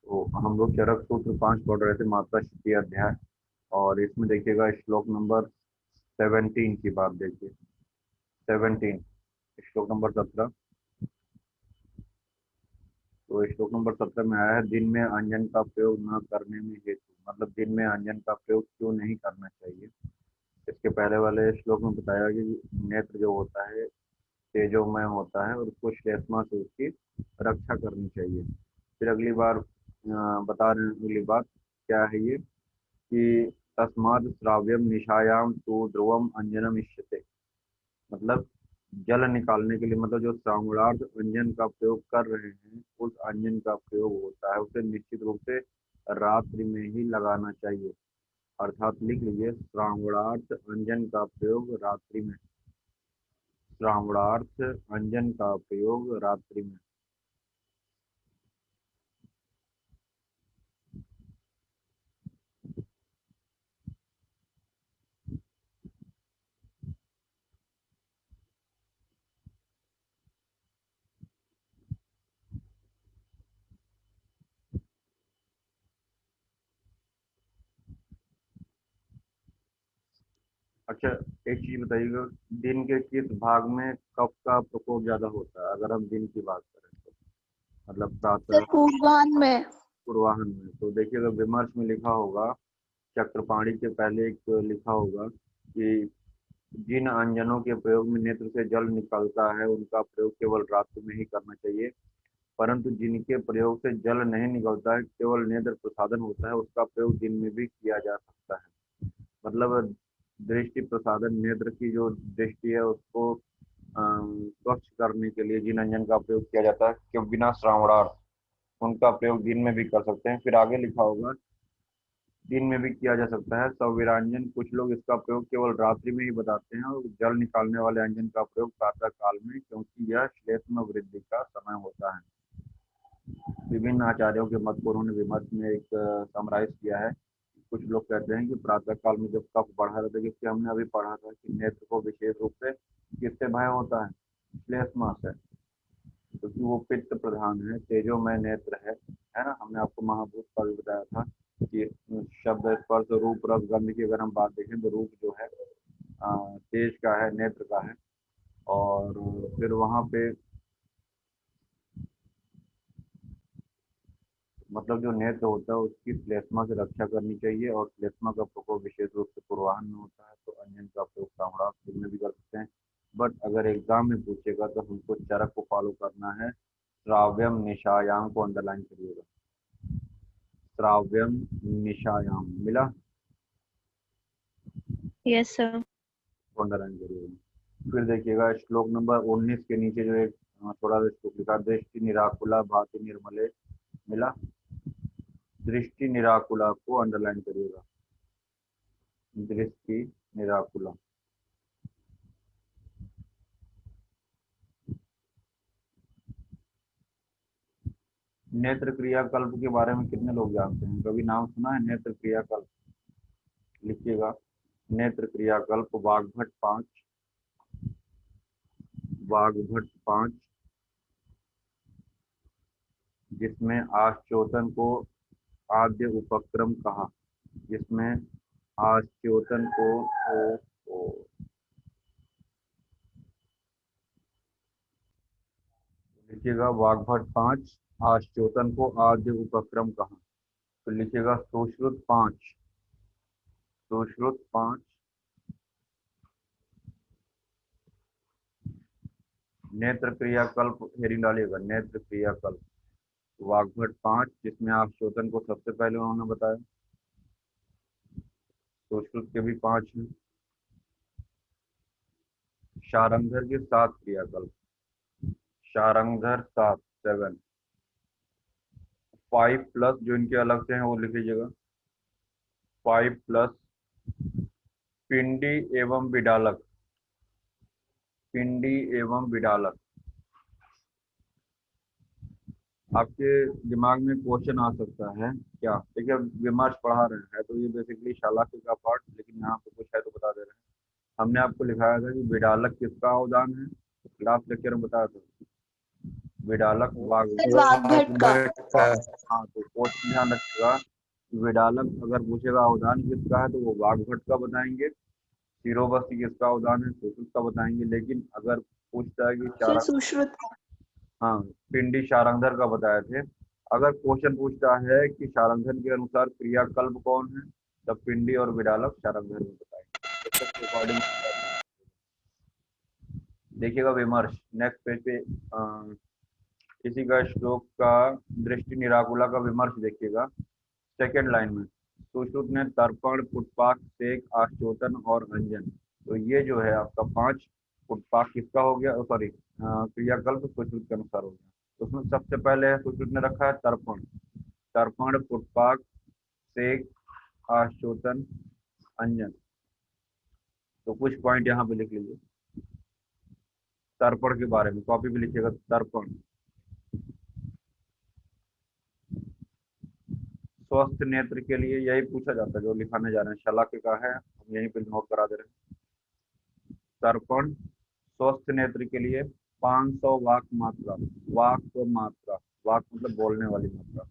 तो हम लोग चरक सूत्र 5 पढ़ रहे थे, मात्रा स्थिति अध्याय। और इसमें देखिएगा श्लोक नंबर 17 की बात देखिए। 17, श्लोक नंबर 17। तो श्लोक नंबर 17 में आया है, दिन में अंजन का प्रयोग न करने में हेतु, मतलब दिन में अंजन का प्रयोग क्यों नहीं करना चाहिए। इसके पहले वाले श्लोक में बताया कि नेत्र जो होता है तेजोमय होता है और उसको श्लेष्मा से उसकी रक्षा करनी चाहिए। फिर अगली बार बता रहे हैं, अगली बात क्या है ये कि तस्माद श्राव्यम निशायाम तो ध्रुवम अंजनम इष्यते, मतलब जल निकालने के लिए, मतलब जो श्रावणार्थ अंजन का प्रयोग कर रहे हैं उस अंजन का प्रयोग होता है उसे निश्चित रूप से रात्रि में ही लगाना चाहिए। अर्थात लिख लीजिए, श्रावणार्थ अंजन का प्रयोग रात्रि में। श्रावणार्थ अंजन का प्रयोग रात्रि में। अच्छा, एक चीज बताइएगा, दिन के किस भाग में कफ का प्रकोप ज्यादा होता है, अगर हम दिन की बात करें तो, मतलब सर प्रातः पूर्वाह्न में। पूर्वाह्न में। तो देखिएगा विमर्श में लिखा होगा, चक्रपाणी के पहले एक लिखा होगा कि जिन अंजनों के प्रयोग में नेत्र से जल निकलता है उनका प्रयोग केवल रात्रि में ही करना चाहिए, परंतु जिनके प्रयोग से जल नहीं निकलता है, केवल नेत्र प्रसादन होता है, उसका प्रयोग दिन में भी किया जा सकता है। मतलब दृष्टि प्रसादन, नेत्र की जो दृष्टि है उसको स्वच्छ करने के लिए जिन अंजन का प्रयोग किया जाता है कि बिना श्रावणार्थ, उनका प्रयोग दिन में भी कर सकते हैं। फिर आगे लिखा होगा दिन में भी किया जा सकता है सविरांजन, कुछ लोग इसका प्रयोग केवल रात्रि में ही बताते हैं और जल निकालने वाले अंजन का प्रयोग प्रातः काल में, क्योंकि यह श्लेष्म वृद्धि का समय होता है। विभिन्न आचार्यों के मत को उन्होंने विमर्श में एक समराइज किया है। कुछ लोग कहते हैं कि प्रातः काल में जब कफ बढ़ा रहता है, जिससे हमने अभी पढ़ा था कि नेत्र को विशेष रूप से किससे भय होता है, श्लेष्मा से, क्योंकि वो पित्त प्रधान है, तेजोमय नेत्र है ना। हमने आपको महाभूत का भी बताया था कि शब्द स्पर्श रूप रस गंध की अगर हम बात देखें तो रूप जो है तेज का है, नेत्र का है। और फिर वहां पे मतलब जो नेत्र होता है उसकी श्लेष्मा से रक्षा करनी चाहिए, और श्लेष्मा का प्रकोप विशेष रूप से पूर्वाह्न में होता है, तो अंजन का प्रयोग श्रावणार्थ दिन में भी कर सकते हैं। बट अगर एग्जाम में पूछेगा तो हमको चरक को फॉलो करना है। श्राव्यम निशायाम को अंडरलाइन करिएगा। श्राव्यम निशायाम मिला, यस सर। को अंडरलाइन करिएगा। फिर देखिएगा श्लोक नंबर 19 के नीचे जो एक थोड़ा सा श्लोक लिखा, दृष्टि निराकुला भाति निर्मले, मिला। दृष्टि निराकुला को अंडरलाइन करिएगा। दृष्टि निराकुला। नेत्र क्रियाकल्प के बारे में कितने लोग जानते हैं, कभी नाम सुना है नेत्र क्रियाकल्प। लिखिएगा, नेत्र क्रियाकल्प वाग्भट 5, वाग्भट 5, जिसमें आश्चोतन को आद्य उपक्रम कहा, जिसमें आश्चोतन को लिखिएगा वाग्भट 5, आश्चोतन को आद्य उपक्रम कहा। तो लिखिएगा सुश्रुत 5, सुश्रुत 5, नेत्र क्रियाकल्प हेडिंग डालिएगा, नेत्र क्रियाकल्प वाग्भट 5, जिसमें आश्चोतन को सबसे पहले उन्होंने बताया। सुश्रुत के भी 5 हैं। शारंगधर के 7 क्रियाकल्प, शारंगधर 7, 7। 5 प्लस जो इनके अलग से हैं वो लिख लीजिएगा, 5 प्लस पिंडी एवं बिडालक, पिंडी एवं बिडालक। आपके दिमाग में क्वेश्चन आ सकता है क्या, देखिए विमर्श पढ़ा रहे हैं तो ये बेसिकली शालाक्य का पार्ट, लेकिन यहाँ पे कुछ है तो बता दे रहे हैं। हमने आपको लिखाया था कि बिडालक किसका अवदान है, लास्ट लेक्चर में बताया था। विडालक वाग। वाग्भट का। वाग्भट का। हाँ, तो क्वेश्चन ध्यान रखिएगा, विडालक अगर पूछेगा अवदान किसका है तो वो वाग्भट का बताएंगे, शिरोवस्ती किसका अवदान है सुश्रुत का बताएंगे। लेकिन अगर पूछता है कि फिर चारा, सुश्रुत का। हाँ, पिंडी शारंगधर का बताए थे। अगर क्वेश्चन पूछता है कि शारंगधर के अनुसार क्रियाकल्प कौन है, तब पिंडी और विडालक शारंगधर में बताएंगे। तो सबके अकॉर्डिंग देखिएगा विमर्श नेक्स्ट पेज पे किसी का श्लोक का दृष्टि निराकुला का विमर्श देखिएगा। सेकेंड लाइन में सुश्रुत ने तर्पण, पुष्पाक, सेक, आश्चोतन और अंजन। तो ये जो है आपका 5 पुष्पाक किसका हो गया, सॉरी क्रियाकल्प सुश्रुत के अनुसार हो गया। तो उसमें सबसे पहले है सुश्रुत ने रखा है तर्पण। तर्पण, पुष्पाक, सेक, आश्चोतन, अंजन। तो कुछ पॉइंट यहाँ पे लिख लीजिए तर्पण के बारे में, कॉपी पे लिखिएगा तर्पण। स्वस्थ नेत्र के लिए यही पूछा जाता है जो लिखाने जा रहे हैं, शलाक्य का है, हम यहीं पे नोट करा दे रहे हैं। तर्पण स्वस्थ नेत्र के लिए 500 वाक मात्रा, वाक मात्रा, वाक मतलब बोलने वाली मात्रा,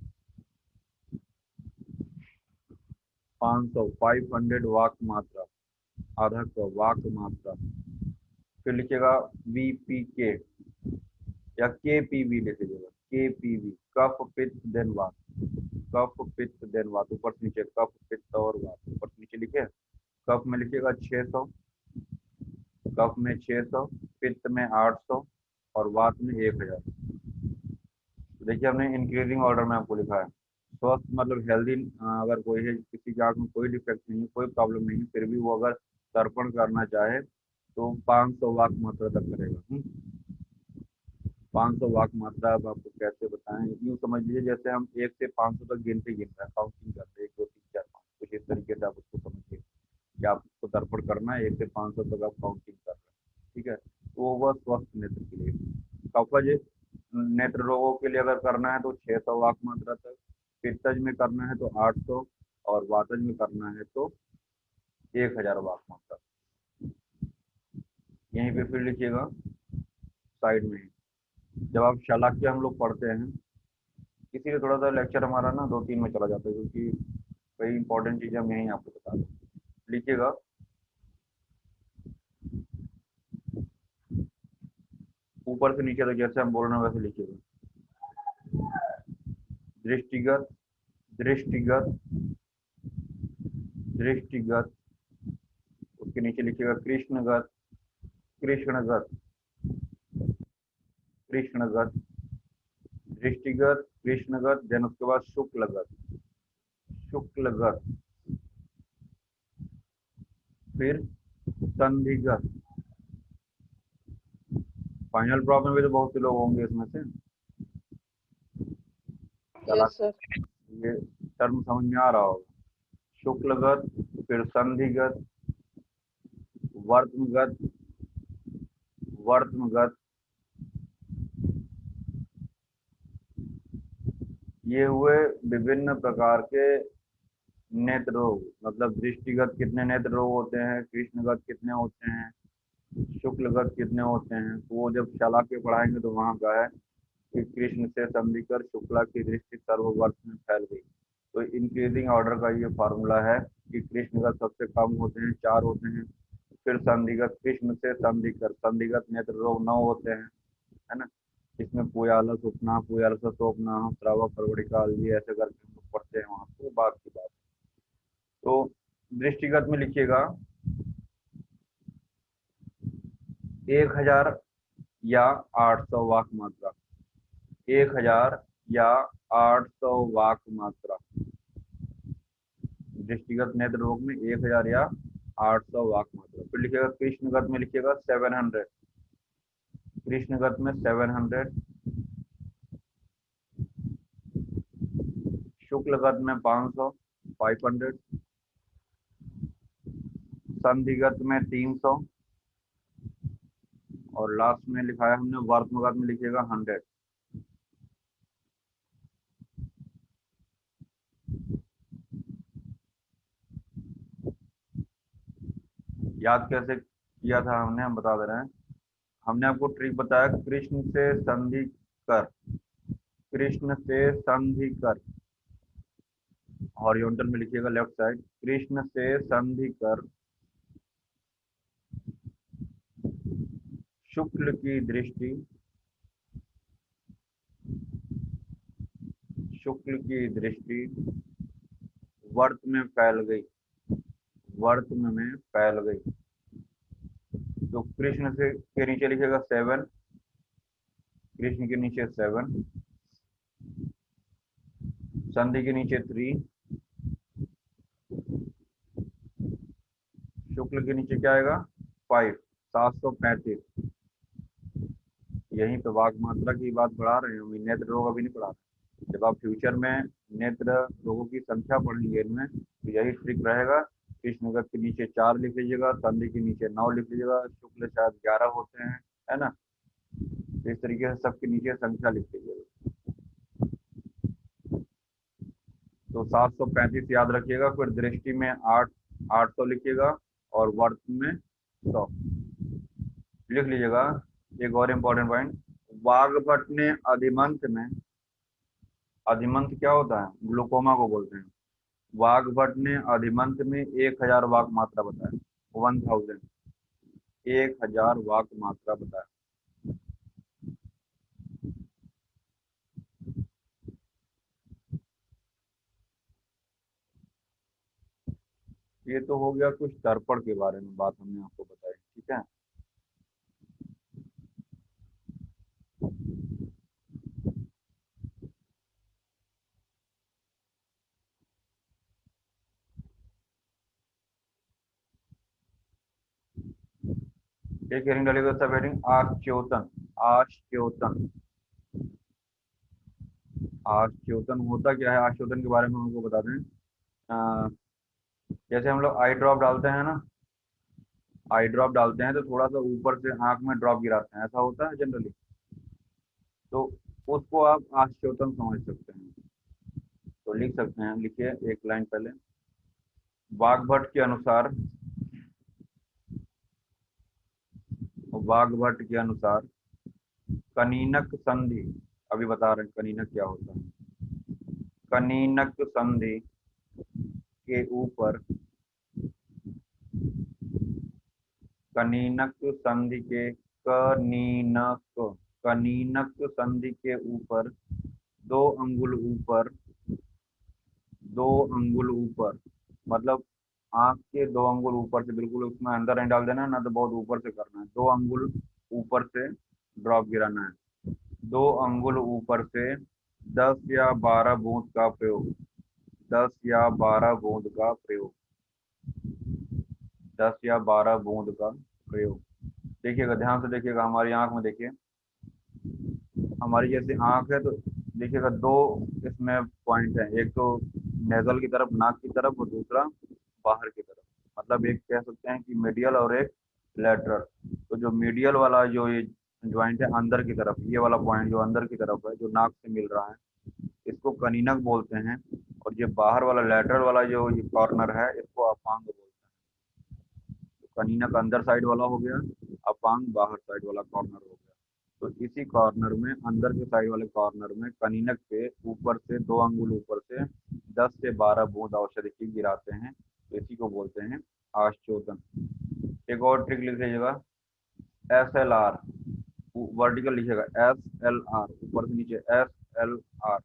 500 वाक मात्रा, आधा का वाक मात्रा। फिर लिखिएगा VPK या KPV लिख लीजिएगा, KPV कफ पित्त देन वात, कफ पित्त देन वात, ऊपर से नीचे कफ पित्त और वात, ऊपर से नीचे लिखे। कफ में लिखिएगा 600, कफ में 600, पित्त में 800 और वात में 1000। देखिए हमने इंक्रीजिंग ऑर्डर में आपको लिखा है। स्वस्थ मतलब हेल्दी, अगर कोई है किसी की आंख में कोई डिफेक्ट नहीं है, कोई प्रॉब्लम नहीं है, फिर भी वो अगर तर्पण करना चाहे तो 500 वाक मात्रा तक करेगा। 500 वाक मात्रा अब आपको कैसे बताएं, यूँ समझ लीजिए जैसे हम 1 से 500 तक गिनते गिनते हैं, काउंटिंग करते हैं 1 2 3 4 5, कुछ इस तरीके से आप उसको समझिए कि आपको तर्पण करना है 1 से 500 तक आप काउंटिंग कर रहे हैं, ठीक है। तो वो हुआ स्वस्थ नेत्र के लिए। कफज नेत्र रोगों के लिए अगर करना है तो 600 वाक मात्रा तक, पित्तज में करना है तो 800 और वातज में करना है तो 1000 वाक मात्रा। यहीं पे फिर लिखिएगा साइड में ही। जब आप शलाक्य हम लोग पढ़ते हैं, इसीलिए थोड़ा सा लेक्चर हमारा ना 2 3 में चला जाता है, क्योंकि कई इंपॉर्टेंट चीजें हम यहीं आपको बता दें। लिखिएगा ऊपर से नीचे तक जैसे हम बोल रहे हैं वैसे लिखिएगा। दृष्टिगत, दृष्टिगत, दृष्टिगत, उसके नीचे लिखिएगा कृष्णगत, कृष्णगत, कृष्णगत, दृष्टिगत, कृष्णगत, देन उसके बाद शुक्लगत, शुक्लगत, फिर संधिगत। फाइनल प्रॉब्लम में तो बहुत से लोग होंगे इसमें से, चला यस सर। ये टर्म समझ में आ रहा होगा। शुक्लगत, फिर संधिगत, वर्तमगत, वर्तमगत, ये हुए विभिन्न प्रकार के नेत्र रोग। मतलब दृष्टिगत कितने नेत्र रोग होते हैं, कृष्णगत कितने होते हैं, शुक्लगत कितने होते हैं। तो वो जब शलाक्य पढ़ाएंगे तो वहाँ का है कि कृष्ण से संधिकर शुक्ला की दृष्टि सर्ववर्त में फैल गई। तो इंक्रीजिंग ऑर्डर का ये फार्मूला है कि कृष्णगत सबसे कम होते हैं, 4 होते हैं। फिर संधिगत, कृष्ण से संधिकर, संधिगत नेत्र रोग 9 होते हैं, है ना। इसमें पुयाल सुपना, पुयाल स्वप्ना, श्रावक, परवड़िकाल, ये ऐसे करके हम लोग पढ़ते हैं वहाँ पे, बात की बात। तो दृष्टिगत में लिखिएगा 1000 या 800 वाक मात्रा, 1000 या 800 वाक मात्रा। दृष्टिगत नेत्र रोग में 1000 या 800 वाक मात्रा। फिर लिखिएगा कृष्णगत में लिखिएगा 700, कृष्णगत में 700, शुक्लगत में 500, 500, संधिगत में 300 और लास्ट में लिखा है हमने वर्तमगत में लिखिएगा 100। याद कैसे किया था हमने, हम बता दे रहे हैं। हमने आपको ट्रिक बताया, कृष्ण से संधि कर, कृष्ण से संधि कर, हॉरिजॉन्टल में लिखिएगा लेफ्ट साइड, कृष्ण से संधि कर, शुक्ल की दृष्टि, शुक्ल की दृष्टि वर्त में फैल गई, वर्त में फैल गई। तो कृष्ण से के नीचे लिखेगा 7, कृष्ण के नीचे 7, संधि के नीचे 3, शुक्ल के नीचे क्या आएगा 5, 735। यहीं पे वाक मात्रा की बात बढ़ा रहे हैं, हम नेत्र रोग अभी नहीं पढ़ा रहे। जब आप फ्यूचर में नेत्र रोगों की संख्या पढ़ेंगे इनमें, तो यही ट्रिक रहेगा। कृष्ण के नीचे 4 लिख लीजिएगा, संधि के नीचे 9 लिख लीजिएगा, शुक्ल शायद 11 होते हैं, है ना। तो इस तरीके से सबके नीचे संख्या लिख लीजिएगा। तो 735 याद रखिएगा, फिर दृष्टि में 800 लिखिएगा, और वर्त में 100 लिख लीजिएगा। एक और इम्पोर्टेंट पॉइंट, वाग्भट ने अधिमंत में, अधिमंत क्या होता है, ग्लूकोमा को बोलते हैं। वाग्भट ने अधिमंत में 1000 वाक मात्रा बताया, 1000, 1000 वाक मात्रा बताया। ये तो हो गया कुछ तर्पण के बारे में बात हमने आपको बताई, ठीक है। एक हेडिंग डालिएगा, सब हेडिंग आश्चोतन, आश्चोतन। आश्चोतन होता क्या है, आश्चोतन के बारे में हमको बता दें। जैसे हम लोग आई ड्रॉप डालते हैं ना, आई ड्रॉप डालते हैं तो थोड़ा सा ऊपर से आंख में ड्रॉप गिराते हैं, ऐसा होता है जनरली। तो उसको आप आश्चोतन समझ सकते हैं। तो लिख सकते हैं, लिखिए एक लाइन पहले, वाग्भट के अनुसार, वाग्भट के अनुसार कनीनक संधि, अभी बता रहे हैं कनीनक क्या होता है। कनीनक संधि के ऊपर, कनीनक संधि के, कनीनक, कनीनक संधि के ऊपर 2 अंगुल ऊपर, 2 अंगुल ऊपर, मतलब आंख के 2 अंगुल ऊपर से, बिल्कुल उसमें अंदर नहीं डाल देना ना, तो बहुत ऊपर से करना है। 2 अंगुल ऊपर से ड्रॉप गिराना है। 2 अंगुल ऊपर से 10 या 12 बूंद का प्रयोग, 10 या 12 बूंद का प्रयोग, 10 या 12 बूंद का प्रयोग। देखिएगा, ध्यान से देखिएगा, हमारी आंख में देखिए, हमारी जैसे आंख है तो देखिएगा, 2 इसमें पॉइंट है, एक तो नेजल की तरफ, नाक की तरफ, और दूसरा बाहर की तरफ। मतलब एक कह सकते हैं कि मीडियल और एक लेटरल। तो जो मीडियल वाला जो ये ज्वाइंट है अंदर की तरफ, ये वाला पॉइंट जो अंदर की तरफ है, जो नाक से मिल रहा है, इसको कनीनक बोलते हैं। और ये बाहर वाला लेटरल वाला जो ये कॉर्नर है, इसको अपांग बोलते हैं। तो कनीनक अंदर साइड वाला हो गया, अपांग बाहर साइड वाला कॉर्नर हो गया। तो इसी कॉर्नर में, अंदर के साइड वाले कॉर्नर में, कनीनक पे ऊपर से 2 अंगुल ऊपर से 10 से 12 बूंद औषधि की गिराते हैं। तो इसी को बोलते हैं आश्चोदन। एक और ट्रिक लिख लीजिएगा, SLR, वर्टिकल लिखिएगा, SLR, ऊपर से नीचे SLR,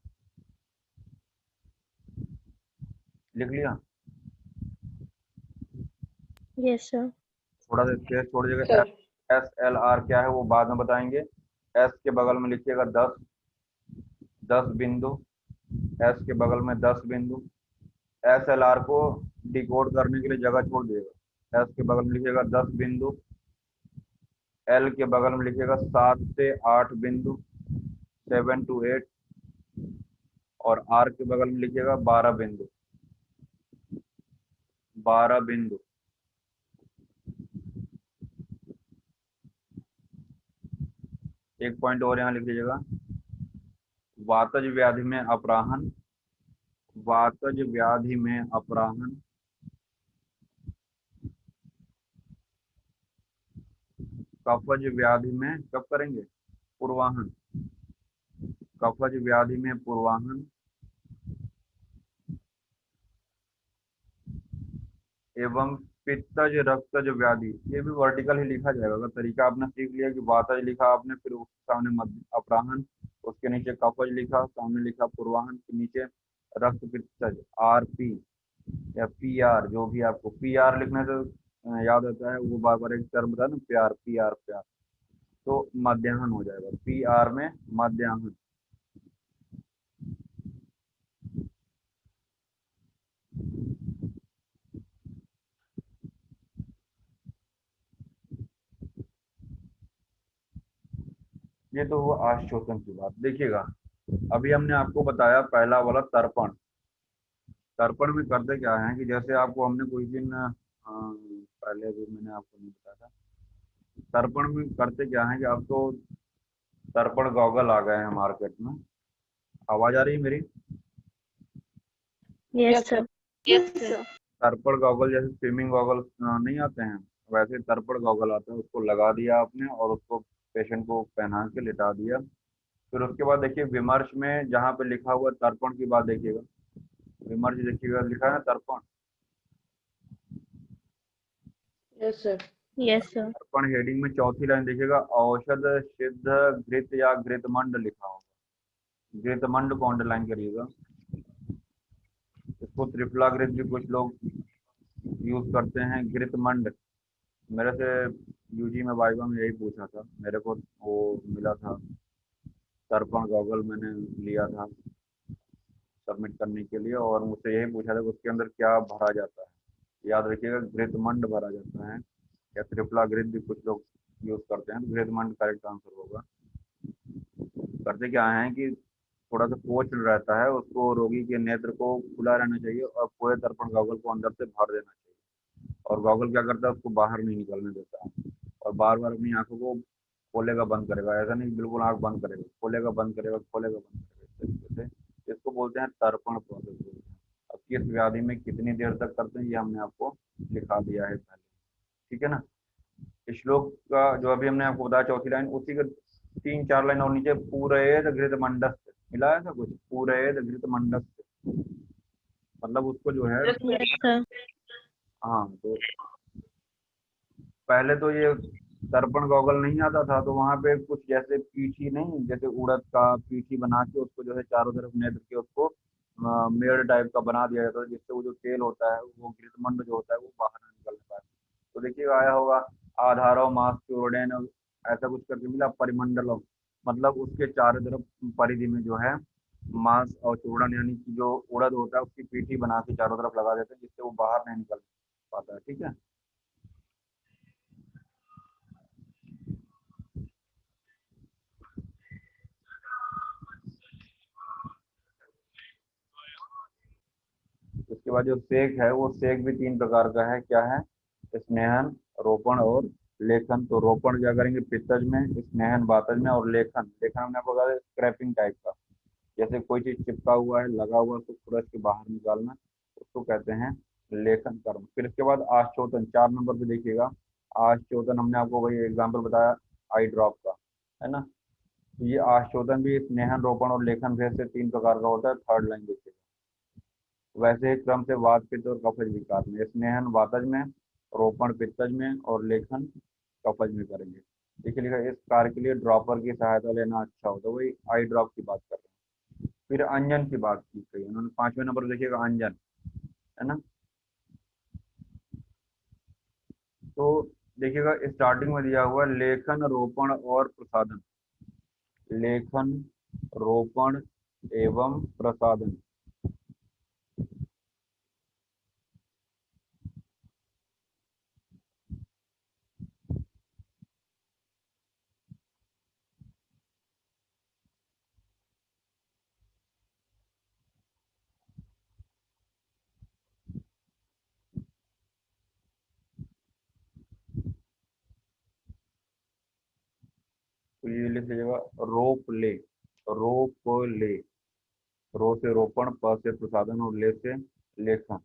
लिख लिया। Yes sir. थोड़ा सा स्पेस छोड़ दीजिएगा। सर SLR क्या है वो बाद में बताएंगे। एस के बगल में लिखिएगा 10, 10 बिंदु, एस के बगल में 10 बिंदु। SLR को डिकोड करने के लिए जगह छोड़ दीजिएगा। एस के बगल में लिखिएगा 10 बिंदु, एल के बगल में लिखिएगा 7 से 8 बिंदु, 7 to 8, और आर के बगल में लिखिएगा 12 बिंदु, 12 बिंदु। एक पॉइंट और यहाँ लिख लीजिएगा, वातज व्याधि में अपराहन, वातज व्याधि में अपराहन, कफज व्याधि में कब करेंगे, पूर्वाहन, कफज व्याधि में पूर्वाहन एवं पित्तज रक्तज व्याधि, ये भी वर्टिकल ही लिखा जाएगा। अगर तरीका आपने सीख लिया कि वातज लिखा आपने, फिर उसके सामने मध्य अपराहन, उसके नीचे कफज लिखा, सामने लिखा पूर्वाहन, के नीचे रक्त पित्तज RP या PR, जो भी आपको PR लिखने से याद होता है, वो बार बार एक टर्म बताया ना, प्यार, PR प्यार, तो मध्याह्न हो जाएगा, PR में मध्याह्न। ये तो हुआ आश्चोषण की बात। देखिएगा, अभी हमने आपको बताया पहला वाला तर्पण। तर्पण में करते क्या है कि जैसे आपको हमने कुछ दिन पहले भी मैंने आपको नहीं बताया था, तर्पण में करते क्या है कि अब तो तर्पण गॉगल आ गए हैं मार्केट में। आवाज आ रही है मेरी? Yes sir. Yes sir. तर्पण गॉगल जैसे स्विमिंग गॉगल नहीं आते हैं, वैसे तर्पण गॉगल आता है, उसको लगा दिया आपने और उसको पेशेंट को पहना के लिटा दिया। फिर उसके बाद देखिए विमर्श में जहाँ पे लिखा हुआ तर्पण की बात देखिएगा, विमर्श देखिएगा लिखा है ना तर्पण। Yes sir. Yes sir. तर्पण हेडिंग में चौथी लाइन देखिएगा, औषध सिद्ध घृत या घृतमंड लिखा होगा। घृतमंड को अंडरलाइन करिएगा। इसको त्रिफलाघृत भी कुछ लोग यूज करते हैं, घृतमंड। मेरे से UG में वाइवा में यही पूछा था, मेरे को वो मिला था तर्पण गॉगल, मैंने लिया था सबमिट करने के लिए, और मुझसे यही पूछा था कि उसके अंदर क्या भरा जाता है। याद रखिएगा, घृतमंड भरा जाता है, या त्रिफलाघृत भी कुछ लोग यूज करते हैं, तो घृतमंड करेक्ट आंसर होगा। करते क्या है कि थोड़ा सा कोच रहता है, उसको रोगी के नेत्र को खुला रहना चाहिए और पूरे तर्पण गॉगल को अंदर से भर देना चाहिए, और गॉगल क्या करता है, उसको बाहर नहीं निकलने देता है, और बार बार अपनी आंखों को खोलेगा बंद करेगा। ऐसा नहीं बिल्कुल आंख बंद करेगा, खोलेगा बंद करेगा, खोलेगा बंद करेगा, इस तरीके से। इसको बोलते हैं तर्पण प्रोसेस बोलते हैं। अब किस व्याधि में कितनी देर तक करते हैं, ये हमने आपको लिखा दिया है पहले, ठीक है ना। श्लोक का जो अभी हमने आपको बताया चौथी लाइन, उसी के 3-4 लाइन और नीचे, पूरेद घृत मंडस्त मिला है था कुछ, पूरेद घृत मंडस्त, मतलब उसको जो है, यस सर। हाँ, तो पहले तो ये दर्पण गॉगल नहीं आता था, तो वहां पे कुछ जैसे पीठी नहीं, जैसे उड़द का पीठी बना के उसको जो है चारों तरफ नेत्र के उसको मेड़ टाइप का बना दिया जाता है, जिससे वो जो तेल होता है, वो घृतमंड जो होता है, वो बाहर नहीं निकल पाता। तो देखिएगा आया होगा, आधारो मास चूर्णेन, ऐसा कुछ करके मिला, परिमंडलम, मतलब उसके चारों तरफ परिधि में जो है मांस और चूर्ण, यानी कि जो उड़द होता है उसकी पीठी बना के चारों तरफ लगा देते हैं, जिससे वो बाहर नहीं निकल पाता है, ठीक है। उसके बाद जो सेक है, वो सेक भी 3 प्रकार का है, क्या है, स्नेहन, रोपण और लेखन। तो रोपण क्या करेंगे पित्तज में, स्नेहन वातज में, और लेखन, लेखन हमने आपको बताया स्क्रैपिंग टाइप का, जैसे कोई चीज चिपका हुआ है, लगा हुआ है, उसको खुरच के बाहर निकालना, उसको कहते हैं लेखन कर्म। फिर इसके बाद आश्चोतन, 4 नंबर पे देखिएगा। आश्चोतन हमने आपको वही एग्जाम्पल बताया आई ड्रॉप का, है ना। तो ये आश्चोतन भी स्नेहन, रोपण और लेखन भेद से 3 प्रकार का होता है। थर्ड लाइन देखिएगा, वैसे ही क्रम से वात पित्त और कफज विकार में, स्नेहन वातज में, रोपण पित्तज में, और लेखन कफज में करेंगे। देखिए लिखा, इस कार्य के लिए ड्रॉपर की सहायता लेना अच्छा होता है, वही आई ड्रॉप की बात कर रहे हैं। फिर अंजन की बात की गई उन्होंने, 5वें नंबर पर देखिएगा अंजन, है ना। तो देखिएगा स्टार्टिंग में दिया हुआ लेखन, रोपण और प्रसादन, लेखन, रोपण एवं प्रसादन। तो ये लिख लीजिएगा, रोप ले, रोप ले, रो से रोपण, प से प्रसादन और ले से लेखन।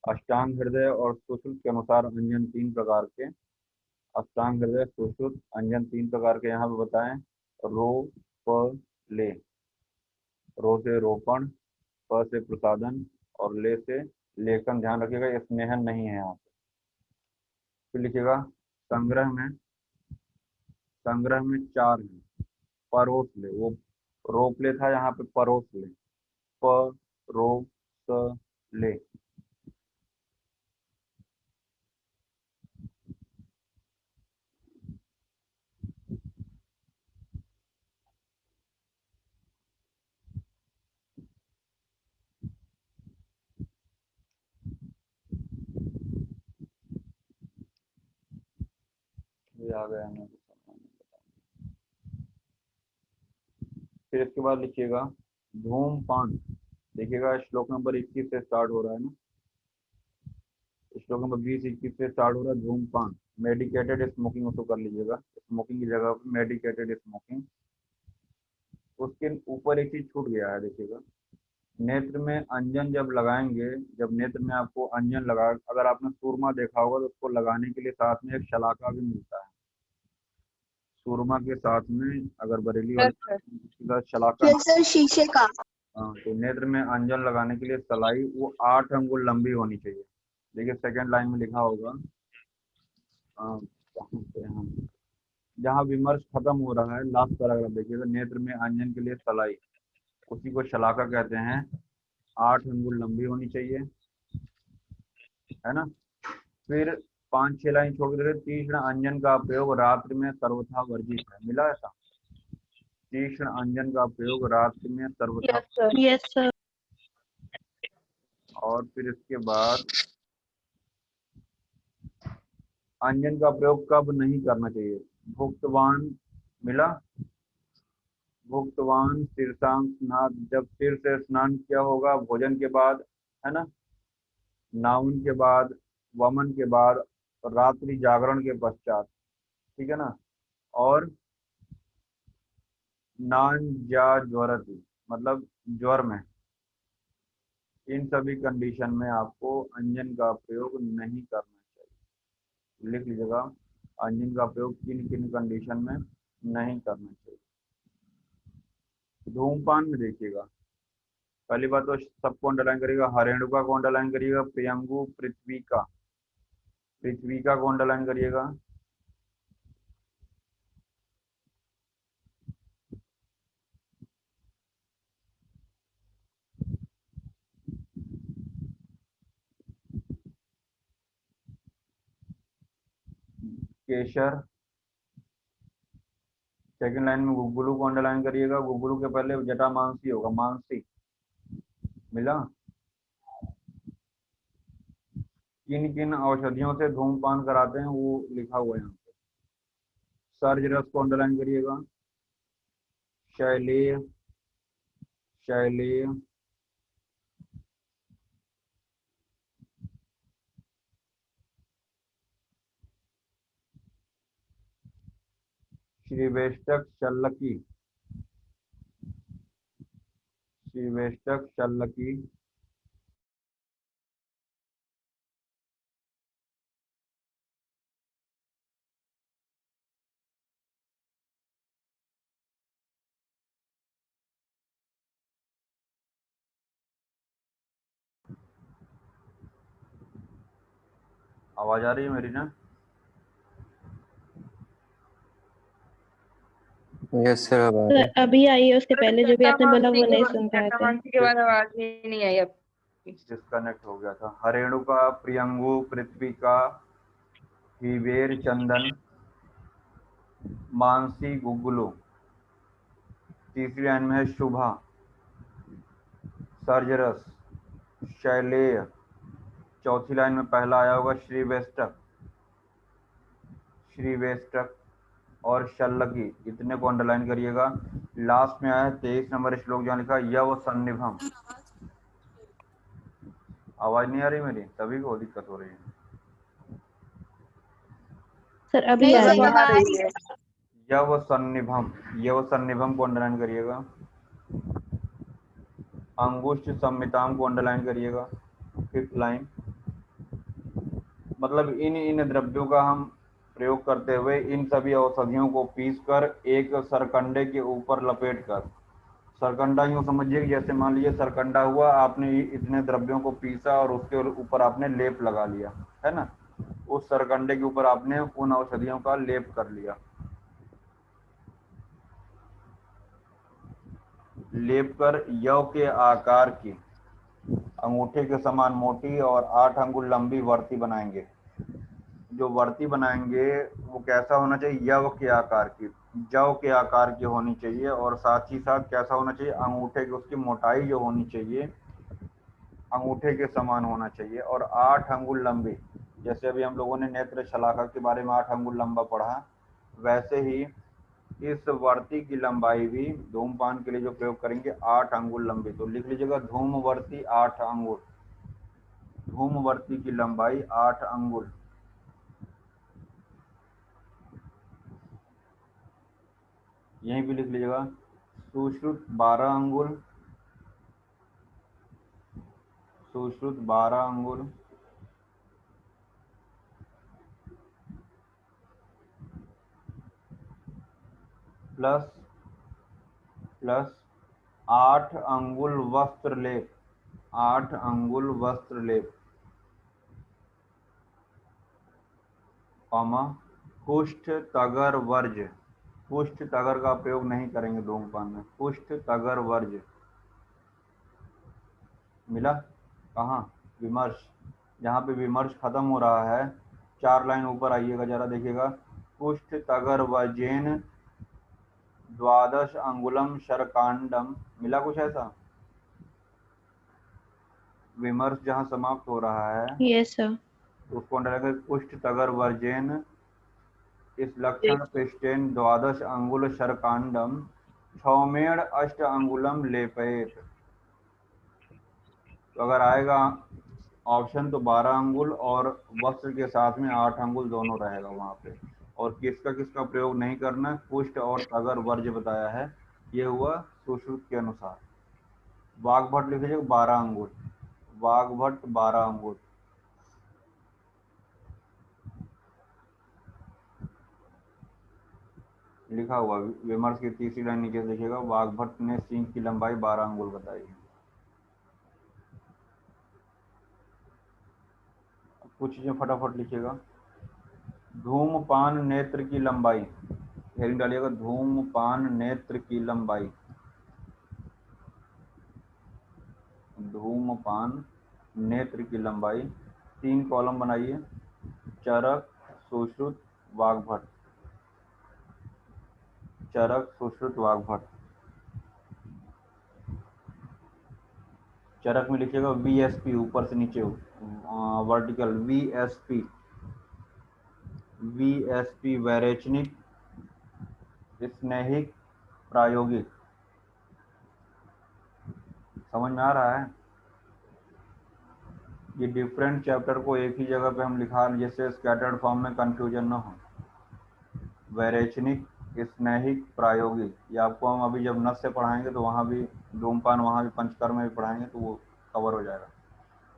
अष्टांग हृदय और सुश्रुत के अनुसार अंजन 3 प्रकार के, अष्टांग हृदय सुश्रुत अंजन 3 प्रकार के यहाँ पे बताएं, रो प ले। रो से रोपण, प से प्रसादन और ले से लेखन। ध्यान रखिएगा ये स्नेहन नहीं है यहाँ पे। फिर लिखिएगा संग्रह में चार है। परोस ले, वो रोप ले था, यहाँ पे परोस ले। प रो स ले। ये आ गया है। फिर इसके बाद लिखिएगा धूमपान। देखिएगा श्लोक नंबर 21 से स्टार्ट हो रहा है ना, श्लोक नंबर 20-21 से स्टार्ट हो रहा है धूमपान। मेडिकेटेड स्मोकिंग उसको कर लीजिएगा, स्मोकिंग की जगह पे मेडिकेटेड स्मोकिंग। उसके ऊपर एक चीज छूट गया है, देखिएगा नेत्र में अंजन जब लगाएंगे, जब नेत्र में आपको अंजन लगा, अगर आपने सूरमा देखा होगा तो उसको लगाने के लिए साथ में एक शलाका भी मिलता है। सूरमा के साथ में अगर बरेली यस वाले सर। उसके साथ शलाका। यस सर, शीशे का। हाँ, तो नेत्र में अंजन लगाने के लिए सलाई वो 8 अंगुल लंबी होनी चाहिए। देखिए सेकंड लाइन में लिखा होगा, कहाँ पे हम जहाँ विमर्श खत्म हो रहा है लास्ट पैराग्राफ देखिएगा, नेत्र में अंजन के लिए सलाई, उसी को शलाका कहते हैं। 8 अंगुल लंबी होनी चाहिए, है ना। फिर 5-6 लाइन छोड़ के तीक्ष्ण अंजन का प्रयोग रात्रि में सर्वथा वर्जित है। मिला ऐसा, तीक्ष्ण अंजन का प्रयोग रात्रि में सर्वथा। Yes sir. Yes sir. और फिर इसके बाद अंजन का प्रयोग कब नहीं करना चाहिए। भुक्तवान, मिला, भुक्तवान शीर्षांक स्नान, जब सिर से स्नान किया होगा भोजन के बाद, है ना, नाउन के बाद, वमन के बाद और रात्रि जागरण के पश्चात, ठीक है ना। और नान जा ज्वरति, मतलब ज्वर में, इन सभी कंडीशन में आपको अंजन का प्रयोग नहीं करना चाहिए। लिख लीजिएगा, अंजन का प्रयोग किन किन कंडीशन में नहीं करना चाहिए। धूमपान में देखिएगा, पहली बात तो सबको अंडरलाइन करिएगा, हरेणुका को अंडरलाइन करिएगा, प्रियंगु, पृथ्वी का को अंडरलाइन करिएगा, केशर। सेकंड लाइन में गुगुलू को अंडरलाइन करिएगा, गुगुलू के पहले जटा मानसी होगा, मानसी। मिला। किन किन औषधियों से धूमपान कराते हैं वो लिखा हुआ है यहाँ पे। सर्ज रस को अंडरलाइन करिएगा, शैलेय, शैलेय, श्रीवेष्टक, शल्लकी, श्रीवेष्टक, शल्लकी। आवाज आ रही है मेरी ना। Yes sir. सर अभी आई है, उसके पहले जो भी आपने बोला वो नहीं सुन पाए थे। जटामांसी के बाद आवाज ही नहीं आई अब। डिस्कनेक्ट हो गया था। हरेणुका, प्रियंगु, पृथ्वी का, हिवेर, चंदन, मानसी, गुगुलू। तीसरी लाइन में है शुभा, सर्जरस, शैलेय। चौथी लाइन में पहला आया होगा श्रीवेष्टक, श्रीवेष्टक और शल्लकी। इतने को अंडरलाइन करिएगा। लास्ट में आया 23 नंबर श्लोक जहाँ लिखा यव सन्निभम। आवाज नहीं आ रही मेरी, सभी को दिक्कत हो रही है। सर अभी आ रही है। आ रही है। यव सन्निभम, यव सन्निभम को अंडरलाइन करिएगा। अंगुष्ठ संमिताम को अंडरलाइन करिएगा, 5th लाइन। मतलब इन द्रव्यों का हम प्रयोग करते हुए इन सभी औषधियों को पीसकर एक सरकंडे के ऊपर लपेटकर सरकंडा यूं समझिए कि जैसे मान लीजिए सरकंडा हुआ, आपने इतने द्रव्यों को पीसा और उसके ऊपर आपने लेप लगा लिया, है ना। उस सरकंडे के ऊपर आपने उन औषधियों का लेप कर लिया। लेप कर यव के आकार की अंगूठे के समान मोटी और 8 अंगुल लंबी वर्ती बनाएंगे। जो वर्ती बनाएंगे वो कैसा होना चाहिए? यव के आकार की, जव के आकार की होनी चाहिए, और साथ ही साथ कैसा होना चाहिए? अंगूठे की उसकी मोटाई जो होनी चाहिए अंगूठे के समान होना चाहिए, और 8 अंगुल लंबी। जैसे अभी हम लोगों ने नेत्र शलाका के बारे में 8 अंगुल लंबा पढ़ा, वैसे ही इस वर्ती की लंबाई भी धूमपान के लिए जो प्रयोग करेंगे 8 अंगुल लंबी। तो लिख लीजिएगा धूमवर्ती 8 अंगुल, धूमवर्ती की लंबाई 8 अंगुल। यहीं भी लिख लीजिएगा सुश्रुत 12 अंगुल, सुश्रुत 12 अंगुल, प्लस 8 अंगुल वस्त्र लेप, 8 अंगुल वस्त्र लेप, कॉमा कुष्ठ तगर वर्ज। कुष्ठ तगर का प्रयोग नहीं करेंगे धूमपान में, कुष्ठ तगर वर्ज। मिला कहाँ? विमर्श, जहाँ पे विमर्श खत्म हो रहा है 4 लाइन ऊपर आइएगा जरा, देखिएगा कुष्ठ तगर वर्जेन द्वादश अंगुलम शरकांडम। मिला कुछ ऐसा? विमर्श जहाँ समाप्त हो रहा है यस सर। तो उसको अंडर कुष्ठ तगर वर्जेन इस लक्षण पृष्ठेन द्वादश अंगुल शरकांडम क्षौमेण अष्ट अंगुलम लेपयेत। तो अगर आएगा ऑप्शन तो 12 अंगुल और वस्त्र के साथ में 8 अंगुल दोनों रहेगा वहां पे। और किसका किसका प्रयोग नहीं करना? कुष्ठ और तगर वर्ज बताया है, ये हुआ सुश्रुत के अनुसार। वाग्भट लिख लीजिए 12 अंगुल, वाग्भट 12 अंगुल। लिखा हुआ विमर्श की तीसरी लाइन नीचे देखिएगा, वाग्भट ने सींग की लंबाई 12 अंगुल बताई है। कुछ चीजें फटाफट लिखिएगा। धूमपान नेत्र की लंबाई, हेडिंग डालिएगा धूमपान नेत्र की लंबाई, धूमपान नेत्र की लंबाई। 3 कॉलम बनाइए, चरक, सुश्रुत, वाग्भट, चरक, सुश्रुत, वाग्भट। चरक में लिखिएगा VSP, ऊपर से नीचे वर्टिकल VSP, VSP वैरेचनिक, स्नेहिक, प्रायोगिक। समझ में आ रहा है? ये डिफरेंट चैप्टर को एक ही जगह पे हम लिखा, जिससे स्कैटर्ड फॉर्म में कंफ्यूजन ना हो। वैरेचनिक, स्नेहिक, प्रायोगिक, ये आपको हम अभी जब नस से पढ़ाएंगे तो वहाँ भी धूमपान, वहाँ भी पंचकर्म में भी पढ़ाएंगे तो वो कवर हो जाएगा।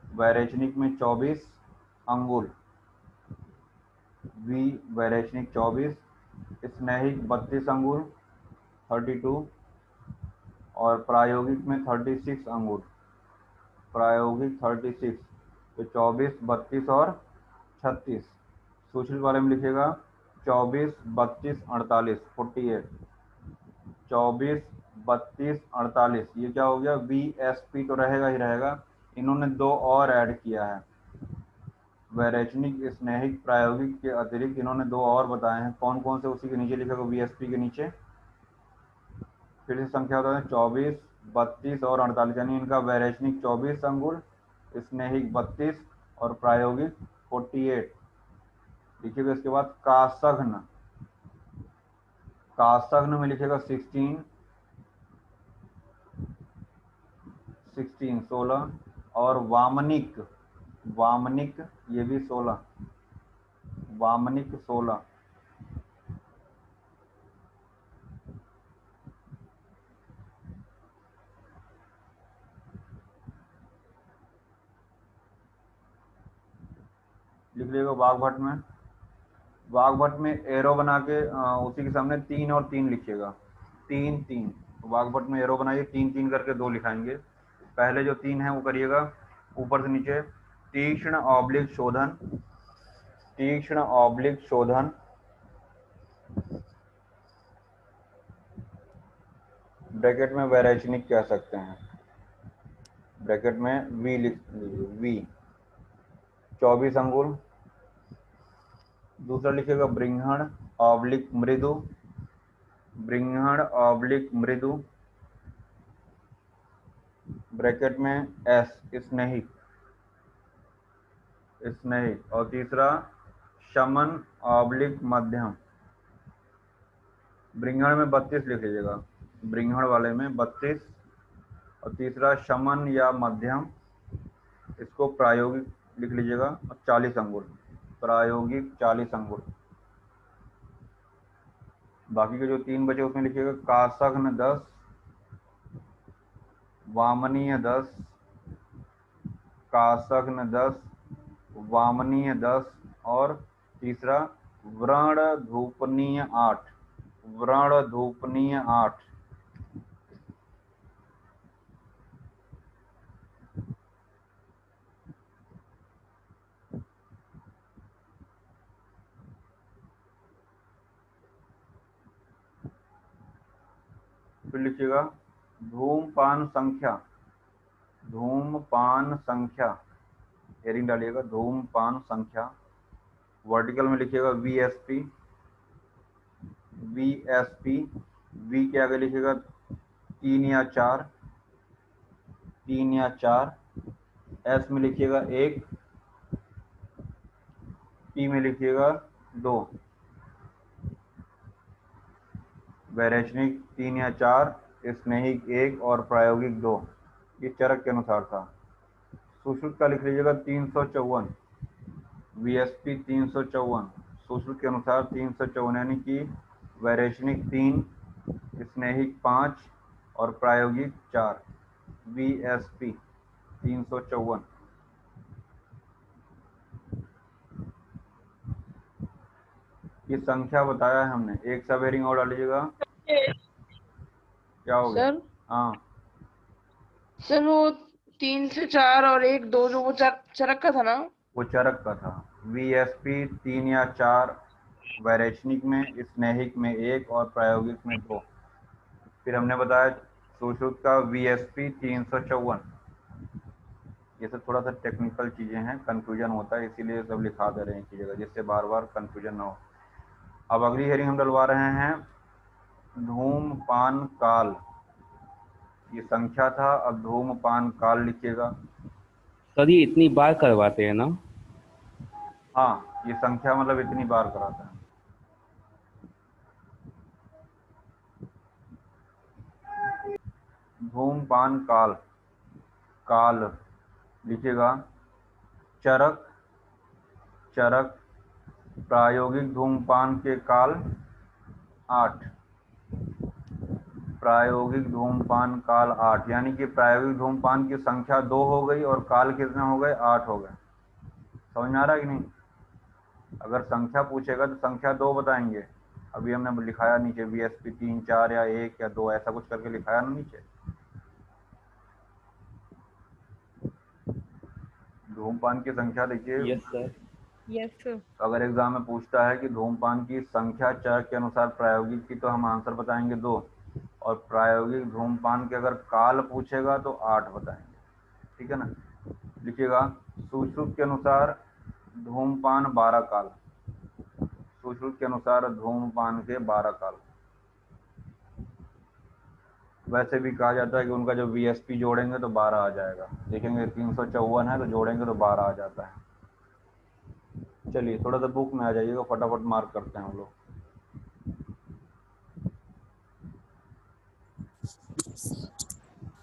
वैरेचनिक में 24 अंगुल, वी वैरेचनिक 24, स्नेहिक 32 अंगुल 32, और प्रायोगिक में 36 अंगुल, प्रायोगिक 36। तो 24, 32 और 36। सुश्रुत वाले में लिखिएगा 24, 32, 48, 48, 24, 32, 48। ये क्या हो गया? VSP तो रहेगा ही रहेगा, इन्होंने 2 और ऐड किया है। वैरेचनिक, स्नेहिक, प्रायोगिक के अतिरिक्त इन्होंने 2 और बताए हैं। कौन कौन से? उसी के नीचे लिखेगा VSP के नीचे, फिर से संख्या होता है 24, 32 और 48, यानी इनका वैरेचनिक 24 अंगुल, स्नेहिक 32 और प्रायोगिक 48। लिखिएगा इसके बाद कासघ्न, कासघ्न में लिखेगा 16, 16 और वामनिक, वामनिक ये भी 16, वामनिक 16। लिख लीजिएगा वाग्भट में, वाग्भट में एरो बना के उसी के सामने 3 और 3 लिखिएगा, 3 3। वाग्भट में एरो बनाइए, 3 3 करके 2 लिखाएंगे। पहले जो 3 है वो करिएगा ऊपर से नीचे, तीक्ष्ण ऑब्लिक शोधन, तीक्ष्ण ऑब्लिक शोधन, ब्रैकेट में वैरेचनिक कह सकते हैं, ब्रैकेट में वी लिख लीजिए, वी 24 अंगुल। दूसरा लिखिएगा बृंहण ऑब्लिक मृदु, बृंहण ऑब्लिक मृदु, ब्रैकेट में एस स्नेहिक, स्नेहिक। और तीसरा शमन ऑब्लिक मध्यम, बृंहण में 32 लिख लीजिएगा, बृंहण वाले में 32। और तीसरा शमन या मध्यम, इसको प्रायोगिक लिख लीजिएगा, और 40 अंगुल, प्रायोगिक 40 अंगुल। बाकी के जो 3 बचे उसमें लिखिएगा कासघ्न 10, वामनीय 10, कासघ्न 10, वामनीय 10, और तीसरा व्रण धूपनीय 8, व्रण धूपनीय 8। फिर लिखिएगा धूमपान संख्या, धूमपान संख्या, हेडिंग डालिएगा धूमपान संख्या। वर्टिकल में लिखिएगा वीएसपी, वीएसपी, वी के आगे लिखिएगा 3 या 4, 3 या 4। एस में लिखिएगा 1, पी में लिखिएगा 2, वैरेचनिक 3 या 4, स्नेहिक 1 और प्रायोगिक 2। ये चरक के अनुसार था। सुश्रुत का लिख लीजिएगा 354, वीएसपी 354, सुश्रुत के अनुसार 354, यानी कि वैरेचनिक 3, स्नेहिक 5 और प्रायोगिक 4, वीएसपी 354। ये संख्या बताया है हमने, एक सब हेडिंग और डाल लीजिएगा। क्या हो गया? सर हाँ सर वो 3 से 4 और 1 2 जो वो चरक का था ना। वो चरक का था। वीएसपी 3 या 4, वैरेचनिक में, स्नेहिक में 1 और प्रायोगिक में 2। फिर हमने बताया सुश्रुत का वीएसपी 354। ये सब थोड़ा सा टेक्निकल चीजें हैं, कंफ्यूजन होता है, इसीलिए सब लिखा दे रहे हैं एक ही जगह, जिससे बार बार कंफ्यूजन ना हो। अब अगली हेडिंग हम डलवा रहे हैं धूमपान काल। ये संख्या था, अब धूमपान काल लिखिएगा। सर ये इतनी बार करवाते हैं ना? हाँ, ये संख्या मतलब इतनी बार कराता है। धूमपान काल, काल लिखिएगा चरक, चरक, प्रायोगिक धूमपान के काल 8, प्रायोगिक धूमपान काल 8, यानी कि प्रायोगिक धूमपान की संख्या 2 हो गई और काल कितने हो गए? 8 हो गए। समझ में आ रहा है कि नहीं? अगर संख्या पूछेगा तो संख्या 2 बताएंगे। अभी हमने लिखाया नीचे वीएसपी 3 4 या 1 या 2 ऐसा कुछ करके लिखाया ना नीचे। धूमपान की संख्या देखिए। Yes sir. Yes sir. अगर एग्जाम में पूछता है कि धूमपान की संख्या चरक के अनुसार प्रायोगिक की, तो हम आंसर बताएंगे 2, और प्रायोगिक धूमपान के अगर काल पूछेगा तो 8 बताएंगे। ठीक है ना? लिखिएगा सुश्रुत के अनुसार धूमपान 12 काल, सुश्रुत के अनुसार धूमपान के 12 काल। वैसे भी कहा जाता है कि उनका जो वीएसपी जोड़ेंगे तो 12 आ जाएगा। देखेंगे 354 है तो जोड़ेंगे तो 12 आ जाता है। चलिए थोड़ा सा बुक में आ जाइएगा, फटाफट मार्क करते हैं हम लोग।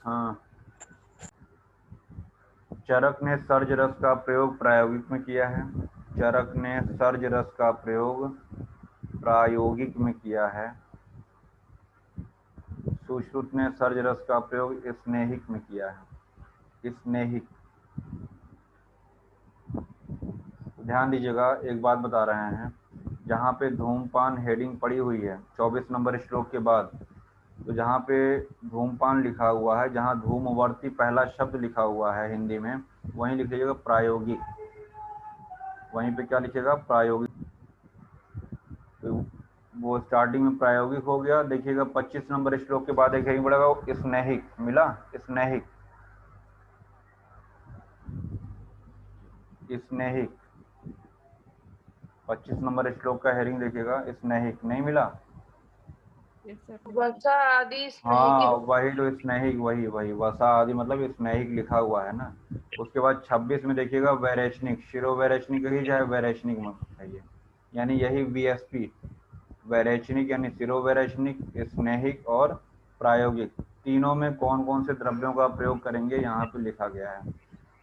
हाँ, चरक ने सर्ज रस का प्रयोग प्रायोगिक में किया है, चरक ने सर्ज रस का प्रयोग प्रायोगिक में किया है। सुश्रुत ने सर्ज रस का प्रयोग स्नेहिक में किया है, स्नेहिक। ध्यान दीजिएगा, एक बात बता रहे हैं, जहाँ पे धूमपान हेडिंग पड़ी हुई है 24 नंबर श्लोक के बाद, तो जहाँ पे धूमपान लिखा हुआ है, जहाँ धूमवर्ती पहला शब्द लिखा हुआ है हिंदी में, वहीं लिख लीजिएगा प्रायोगिक। वहीं पे क्या लिखेगा? प्रायोगिक। तो वो स्टार्टिंग में प्रायोगिक हो गया। देखिएगा 25 नंबर श्लोक के बाद एक यहीं पड़ेगा स्नेहिक, मिला? स्नेहिक, स्नेहिक 25 नंबर श्लोक का हेडिंग देखिएगा, स्नेहिक। नहीं मिला? वसा आदि हाँ स्नेहिक। वही तो स्नेहिक, वही वही वसा आदि मतलब स्नेहिक लिखा हुआ है ना। उसके बाद 26 में देखिएगा वैरेचनिक, शिरो वैरेचनिक ही चाहे वैरेचनिक मत कहिए, यानी यही वीएसपी। वैरेचनिक यानी सिरो वैरेचनिक, स्नेहिक और प्रायोगिक, तीनों में कौन कौन से द्रव्यों का प्रयोग करेंगे यहाँ पे लिखा गया है।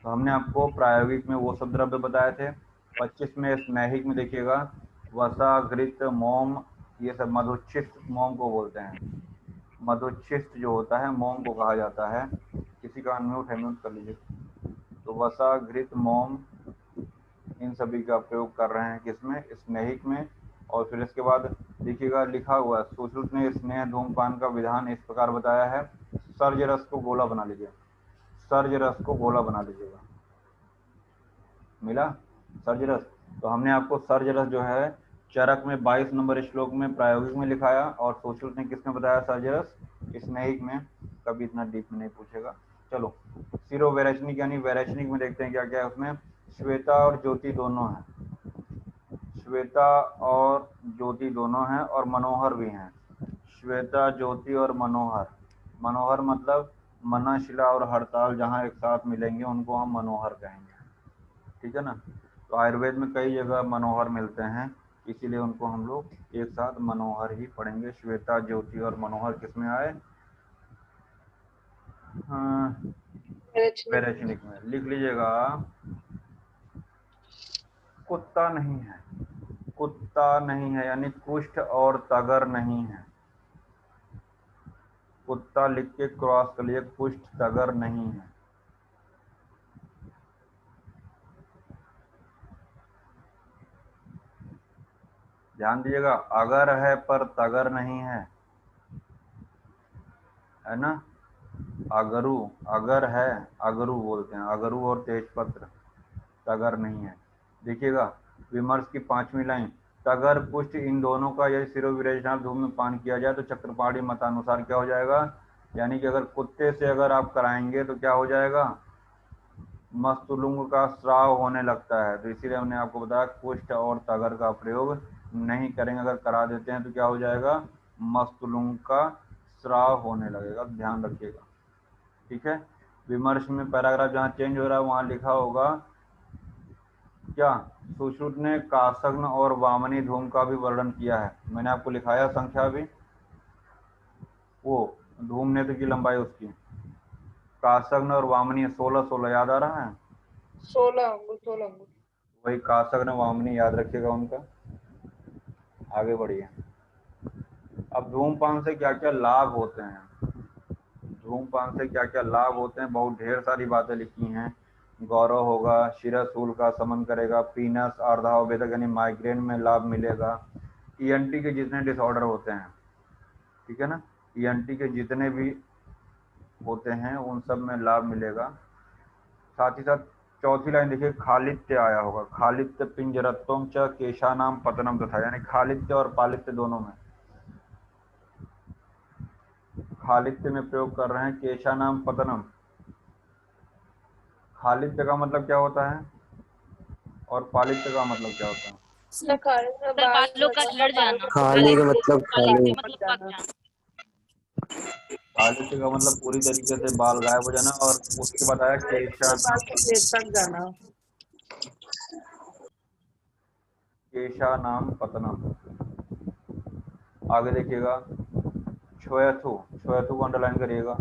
तो हमने आपको प्रायोगिक में वो सब द्रव्य बताए थे। 25 में स्नेहिक में देखिएगा वसा, घृत, मोम, ये सब मधुच्छिष्ट मोम को बोलते हैं। मधुच्छिष्ट जो होता है मोम को कहा जाता है। किसी का अनम्यूट है, म्यूट कर लीजिए। तो वसा, घृत, मोम, इन सभी का प्रयोग कर रहे हैं किसमें? स्नेहिक में। और फिर इसके बाद देखिएगा लिखा हुआ है सुश्रुत ने स्नेह धूमपान का विधान इस प्रकार बताया है, सर्ज रस को गोला बना लीजिए, सर्ज रस को गोला बना लीजिएगा। मिला सर्ज रस? तो हमने आपको सर्ज रस जो है चरक में 22 नंबर श्लोक में प्रायोगिक में लिखाया, और सुश्रुत ने किसमें बताया सर्ज रस? स्नेहिक में। कभी इतना डीप में नहीं पूछेगा। चलो सिरो वैरेचनिक यानी वैरेचनिक में देखते हैं क्या क्या है उसमें। श्वेता और ज्योति दोनों हैं, श्वेता और ज्योति दोनों हैं, और मनोहर भी हैं। श्वेता, ज्योति और मनोहर। मनोहर मतलब मना, शिला और हड़ताल जहाँ एक साथ मिलेंगे उनको हम मनोहर कहेंगे, ठीक है ना। तो आयुर्वेद में कई जगह मनोहर मिलते हैं, इसीलिए उनको हम लोग एक साथ मनोहर ही पढ़ेंगे। श्वेता, ज्योति और मनोहर किसमें आए? हाँ, वैरेचनिक में। लिख लीजिएगा कुत्ता नहीं है, कुत्ता नहीं है यानी कुष्ठ और तगर नहीं है। कुत्ता लिख के क्रॉस कर लिए, कुष्ठ तगर नहीं है। ध्यान दीजिएगा, अगर है पर तगर नहीं है ना। अगरू, अगर है, अगरू बोलते हैं, अगरू और तेजपत्र, तगर नहीं है। देखिएगा विमर्श की 5वीं लाइन, तगर पुष्ट इन दोनों का यदि सिरो विरेचनाल धूम में पान किया जाए तो चक्रपाणी मतानुसार क्या हो जाएगा? यानी कि अगर कुत्ते से अगर आप कराएंगे तो क्या हो जाएगा? मस्तुलुंग का स्राव होने लगता है। तो इसीलिए हमने आपको बताया कुष्ठ और तगर का प्रयोग नहीं करेंगे। अगर करा देते हैं तो क्या हो जाएगा? मस्तुलुंग का स्राव होने लगेगा, ध्यान रखिएगा, ठीक है। विमर्श में पैराग्राफ जहाँ चेंज हो रहा है वहाँ लिखा होगा क्या? सुश्रुत ने कासग्न और वामनी धूम का भी वर्णन किया है। मैंने आपको लिखाया संख्या भी, वो धूम नेत्र की लंबाई उसकी, कासग्न और वामनी 16-16 याद आ रहा है? 16 अंगुल, 16 अंगुल। वही कासग्न वामनी याद रखिएगा उनका। आगे बढ़िए। अब धूमपान से क्या क्या लाभ होते हैं? धूमपान से क्या क्या लाभ होते हैं? बहुत ढेर सारी बातें लिखी हैं। गौरव होगा, शिरशूल का शमन करेगा, पीनस अर्धाववेदक यानी माइग्रेन में लाभ मिलेगा, ईएनटी के जितने डिसऑर्डर होते हैं, ठीक है ना, ईएनटी के जितने भी होते हैं उन सब में लाभ मिलेगा। साथ ही साथ 4थी लाइन देखिए, खालित्य आया होगा, खालित्य पिंजरत्वम च केशानाम पतनम तथा, यानी खालित्य और पालित्य दोनों में। खालित्य में प्रयोग कर रहे हैं केशानाम पतनम। खालित्य का मतलब क्या होता है और पालित्य का मतलब क्या होता है? बालों का झड़ जाना। खाली का मतलब खाली। खालित्य का मतलब पूरी तरीके से बाल गायब हो जाना, और उसके बताया जाना। केशानाम पतनम। आगे देखिएगा छ्वयथु, छ्वयथु को अंडरलाइन करिएगा।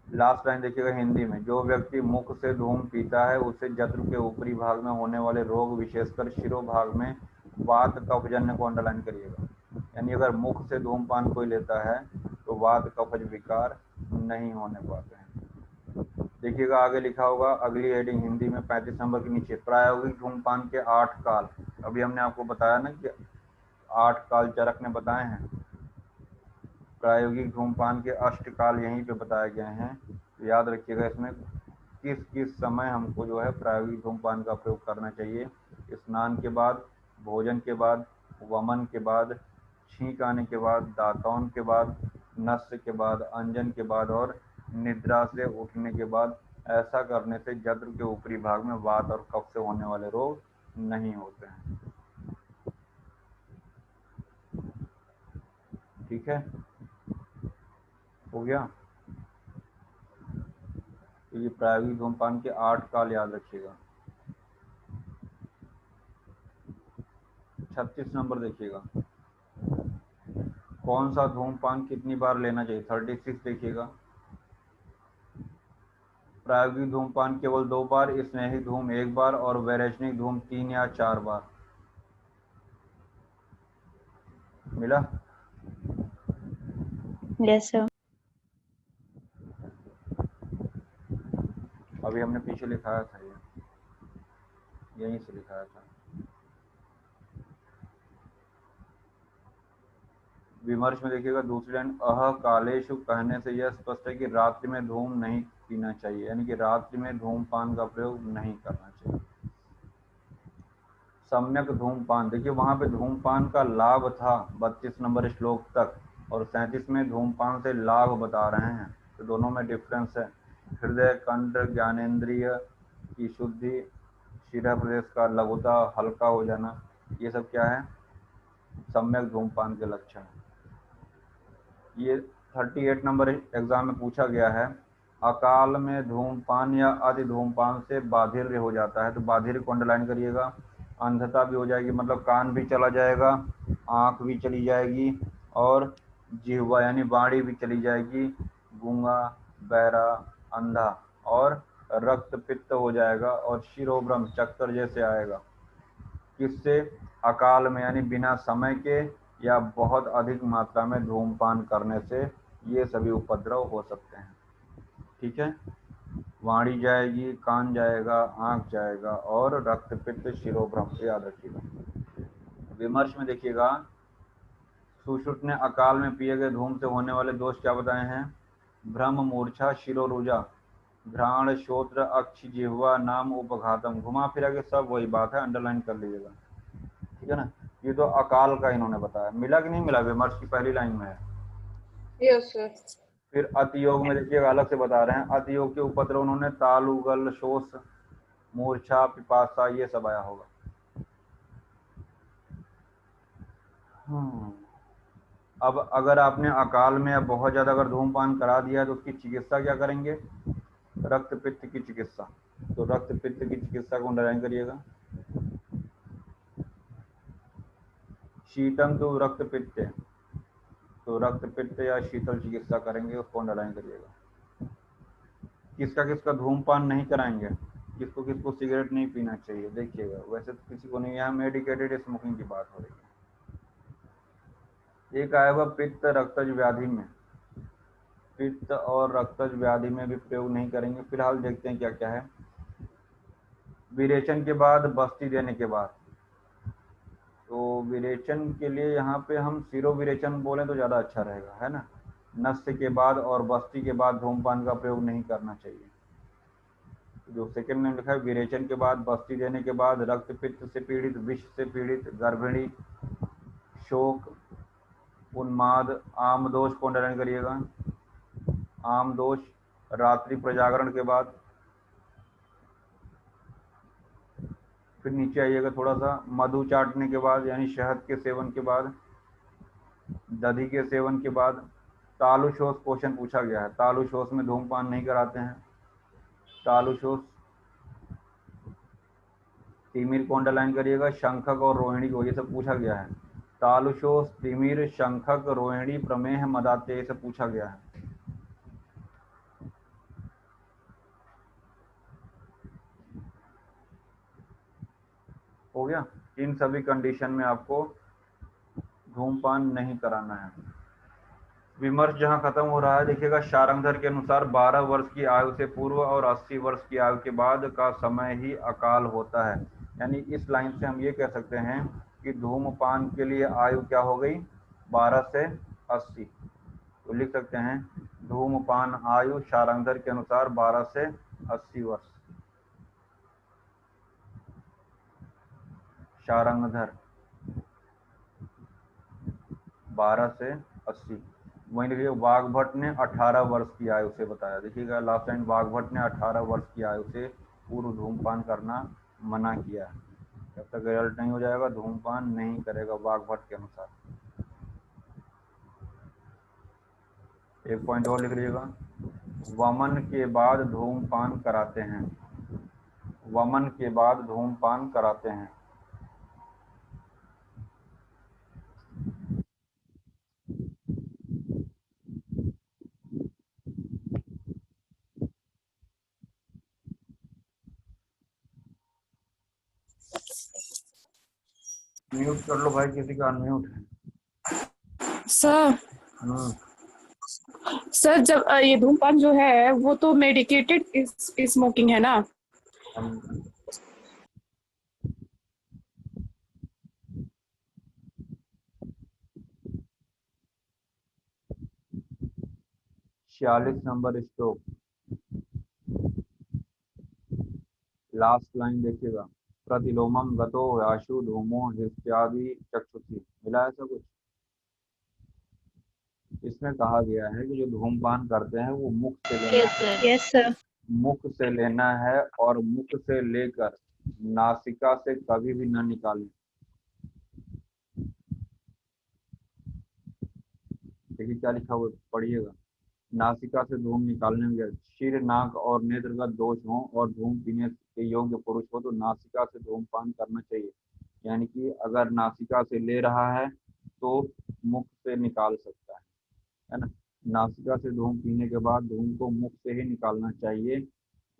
लास्ट लाइन देखिएगा हिंदी में, जो व्यक्ति मुख से धूम पीता है उसे जत्र के ऊपरी भाग में होने वाले रोग विशेषकर शिरो भाग में वात कफजन्य को अंडरलाइन करिएगा। यानी अगर मुख से धूमपान कोई लेता है तो वात कफज विकार नहीं होने पाते हैं। देखिएगा आगे लिखा होगा, अगली हेडिंग हिंदी में 35 नंबर के नीचे, प्रायोगिक धूम्रपान के 8 काल। अभी हमने आपको बताया ना कि 8 काल चरक ने बताए हैं, प्रायोगिक धूम्रपान के अष्टकाल यहीं पे बताए गए हैं। तो याद रखिएगा इसमें किस किस समय हमको जो है प्रायोगिक धूम्रपान का प्रयोग करना चाहिए। स्नान के बाद, भोजन के बाद, वमन के बाद, छींक आने के बाद, दातौन के बाद, नस्य के बाद, अंजन के बाद और निद्रा से उठने के बाद। ऐसा करने से जठर के ऊपरी भाग में वात और कफ से होने वाले रोग नहीं होते हैं। ठीक है, हो गया। तो ये प्रायोगिक धूम्रपान के 8 काल याद रखिएगा। 36 नंबर देखिएगा, कौन सा धूम्रपान कितनी बार लेना चाहिए। 36 देखिएगा, प्रायोगिक धूम्रपान केवल 2 बार, स्नेही धूम 1 बार और वैरेचनिक धूम 3 या 4 बार। मिला? Yes sir. अभी हमने पीछे लिखाया था, ये यहीं से लिखाया था। विमर्श में देखिएगा दूसरी लाइन, अह कालेषु कहने से यह स्पष्ट है कि रात्रि में धूम नहीं पीना चाहिए, यानी कि रात्रि में धूम्रपान का प्रयोग नहीं करना चाहिए। सम्यक धूम्रपान, देखिए वहां पे धूम्रपान का लाभ था 32 नंबर श्लोक तक, और 37 में धूम्रपान से लाभ बता रहे हैं, तो दोनों में डिफरेंस है। हृदय, कंठ, ज्ञानेंद्रिय की शुद्धि, शिरा प्रदेश का लघुता, हल्का हो जाना, ये सब क्या है, सम्यक धूम्रपान के लक्षण। ये 38 नंबर एग्जाम में पूछा गया है, अकाल में धूम्रपान या अति धूम्रपान से बाधिर्य हो जाता है, तो बाधिर्य को अंडरलाइन करिएगा। अंधता भी हो जाएगी, मतलब कान भी चला जाएगा, आंख भी चली जाएगी और जिह्वा यानी वाणी भी चली जाएगी, गूंगा, बहरा, अंधा, और रक्त पित्त हो जाएगा और शिरोभ्रम चक्कर जैसे आएगा। किससे? अकाल में, यानी बिना समय के या बहुत अधिक मात्रा में धूम्रपान करने से ये सभी उपद्रव हो सकते हैं। ठीक है, वाणी जाएगी, कान जाएगा, आंख जाएगा और रक्त पित्त शिरोभ्रम, याद रखिएगा। विमर्श में देखिएगा, सुश्रुत ने अकाल में पिए गए धूम से होने वाले दोष क्या बताए हैं। भ्रम, मूर्छा, शिरोरुजा, घ्राण, श्रोत्र, अक्ष, जिह्वा, नाम, उपघातम, घुमा फिरा के सब वही बात है, अंडरलाइन कर लीजिएगा। ठीक है ना, ये तो अकाल का इन्होंने बताया। मिला कि नहीं मिला? विमर्श की पहली लाइन में है। Yes sir. फिर अतियोग में देखिएगा अलग से बता रहे हैं, अतियोग के उपद्रव उन्होंने ताल, उगल, शोष, मूर्छा, पिपासा, ये सब आया होगा। अब अगर आपने अकाल में या बहुत ज्यादा अगर धूम्रपान करा दिया है तो उसकी चिकित्सा क्या करेंगे? रक्त पित्त की चिकित्सा। तो रक्त पित्त की चिकित्सा को अंडरलाइन करिएगा। शीतम तो रक्त पित्त, तो रक्त पित्त या शीतल चिकित्सा करेंगे, उसको अंडरलाइन करिएगा। किसका किसका धूम्रपान नहीं कराएंगे, किसको किसको सिगरेट नहीं पीना चाहिए, देखिएगा। वैसे तो किसी को नहीं, यहाँ मेडिकेटेड स्मोकिंग की बात हो रही है। एक आया हुआ पित्त रक्तज व्याधि में, पित्त और रक्तज व्याधि में भी प्रयोग नहीं करेंगे। फिलहाल देखते हैं क्या क्या है। विरेचन के बाद, बस्ती देने के बाद, तो विरेचन के लिए यहाँ पे हम सिरो विरेचन बोलें तो ज़्यादा अच्छा रहेगा, है ना। नस्य के बाद और बस्ती के बाद धूम्रपान का प्रयोग नहीं करना चाहिए। जो सेकंड में लिखा है, विरेचन के बाद, बस्ती देने के बाद, रक्त पित्त से पीड़ित, विष से पीड़ित, गर्भिणी, शोक, उन्माद, आमदोष को अंडरलाइन करिएगा। आमदोष, रात्रि प्रजागरण के बाद। फिर नीचे आइएगा थोड़ा सा, मधु चाटने के बाद यानी शहद के सेवन के बाद, दधी के सेवन के बाद। तालुशोष क्वेश्चन पूछा गया है, तालुशोष में धूम्रपान नहीं कराते हैं। तालुशोष, तिमिर को अंडरलाइन करिएगा, शंखक और रोहिणी को, ये सब पूछा गया है। तालुशोष, तिमिर, शंखक, रोहिणी, प्रमेह, मदात्य, ये सब पूछा गया है। हो गया, इन सभी कंडीशन में आपको धूम्रपान नहीं कराना है। विमर्श जहां खत्म हो रहा है, देखिएगा शारंगधर के अनुसार 12 वर्ष की आयु से पूर्व और 80 वर्ष की आयु के बाद का समय ही अकाल होता है। यानी इस लाइन से हम ये कह सकते हैं कि धूम्रपान के लिए आयु क्या हो गई, 12 से 80। तो लिख सकते हैं धूम्रपान आयु शारंगधर के अनुसार 12 से 80 वर्ष। शारंगधर 12 से 80। वहीं देखिए वाघभट्ट ने 18 वर्ष की आयु से बताया। देखिएगा लास्ट टाइम वाघभट्ट ने 18 वर्ष की आयु से पूर्व धूमपान करना मना किया है। जब तक रिजल्ट नहीं हो जाएगा धूमपान नहीं करेगा वाघभट्ट के अनुसार। एक पॉइंट और लिख लीजिएगा, वमन के बाद धूमपान कराते हैं। वमन के बाद धूमपान कराते हैं। म्यूट कर लो भाई, किसी का अनम्यूट है। सर सर जब ये धूमपान जो है वो तो मेडिकेटेड स्मोकिंग है ना? हम 46 नंबर स्ट्रोक, लास्ट लाइन देखिएगा, प्रतिलोमम गतो याशु धूमो हिस्यादि चक्षुषी। मिला ऐसा कुछ? इसमें कहा गया है कि जो धूमपान करते हैं वो मुख से लेना है, यस सर। मुख से लेना है और मुख से लेकर नासिका से कभी भी न निकालें। देखिए क्या लिखा हुआ, पढ़िएगा। नासिका से धूम निकालने में शीर, नाक और नेत्र का दोष हो और धूम पीने के योग्य पुरुष हो तो नासिका से धूमपान करना चाहिए। यानी कि अगर नासिका से ले रहा है तो मुख से निकाल सकता है ना। नासिका से धूम पीने के बाद धूम को मुख से ही निकालना चाहिए।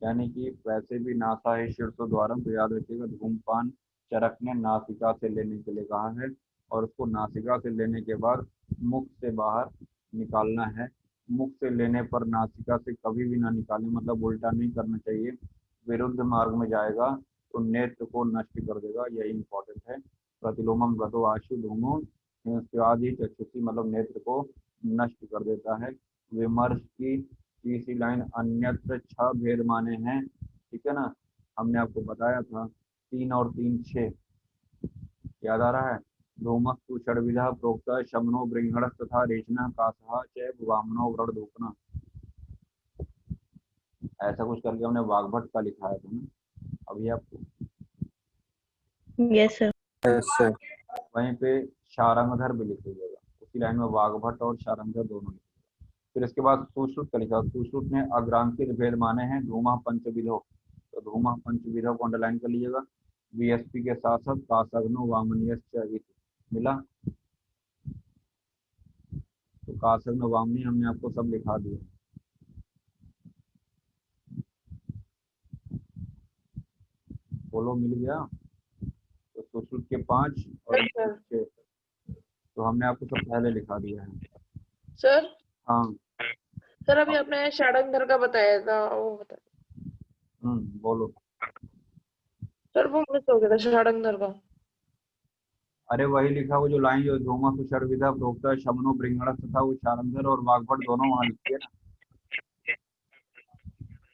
यानी कि वैसे भी नासा है शीर्षों द्वारा, तो याद रखिएगा धूमपान चरक ने नासिका से लेने के लिए कहा है और उसको नासिका से लेने के बाद मुख से बाहर निकालना है। मुख से लेने पर नासिका से कभी भी ना निकालें, मतलब उल्टा नहीं करना चाहिए, विरुद्ध मार्ग में जाएगा तो नेत्र को नष्ट कर देगा। यही इंपॉर्टेंट है। प्रतिलोमम गतो आशु धूमो आदि चक्षुषी, मतलब नेत्र को नष्ट कर देता है। विमर्श की तीसरी लाइन, अन्यत्र 6 भेद माने हैं, ठीक है ना। हमने आपको बताया था 3 और 3 6, याद आ रहा है। धूमस्तु षड्विधा प्रोक्त शमनो बृंहण तथा रेचना कासहा च वामनो व्रण धूपना। ऐसा कुछ करके हमने वाघभट्ट का लिखाया था ना अभी आपको। Yes sir. सर वहीं पे शारंगधर भी लिख लीजिएगा, उसी लाइन में वाघभट्ट और शारंगधर दोनों लिख। फिर इसके बाद सुश्रुत का लिखा, सुश्रुत ने अग्रांकित भेद माने हैं धूमा पंचविधो, तो धूमा पंचविधो को अंडरलाइन कर लीजिएगा। वीएसपी के साथ साथ कासग्नो वामनीय मिला, तो कासग्नो वामनी हमने आपको सब लिखा दिया। बोलो मिल गया। तो सुश्रुत के 5 और सर 6 तो हमने आपको सब पहले लिखा दिया है। सर हाँ सर अभी आपने शारंगधर का बताया था, वो बता बोलो। सर, वो मिस हो गया था शारंगधर का। अरे वही लिखा हुआ जो लाइन, जो धूमा सुषर्विधा प्रोक्ता शमनो बृंगण तथा वो शारंगधर और वाघभट्ट दोनों वहां लिखी है ना।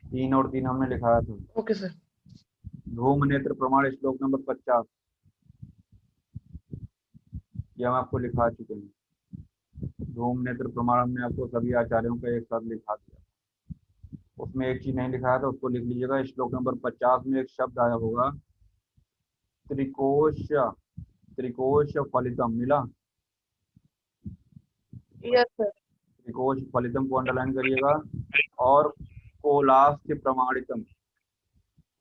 3 और 3 हमने लिखाया था। Okay sir. धूम नेत्र प्रमाण श्लोक नंबर 50, ये हम आपको लिखा चुके हैं। धूम नेत्र प्रमाण हमने आपको सभी आचार्यों का एक साथ लिखा दिया। उसमें एक चीज नहीं लिखाया था, उसको लिख लीजिएगा। श्लोक नंबर 50 में एक शब्द आया होगा त्रिकोश, त्रिकोश फलितम, मिला। Yes sir. त्रिकोश फलितम को अंडरलाइन करिएगा। और कोलास्थ प्रमाणितम,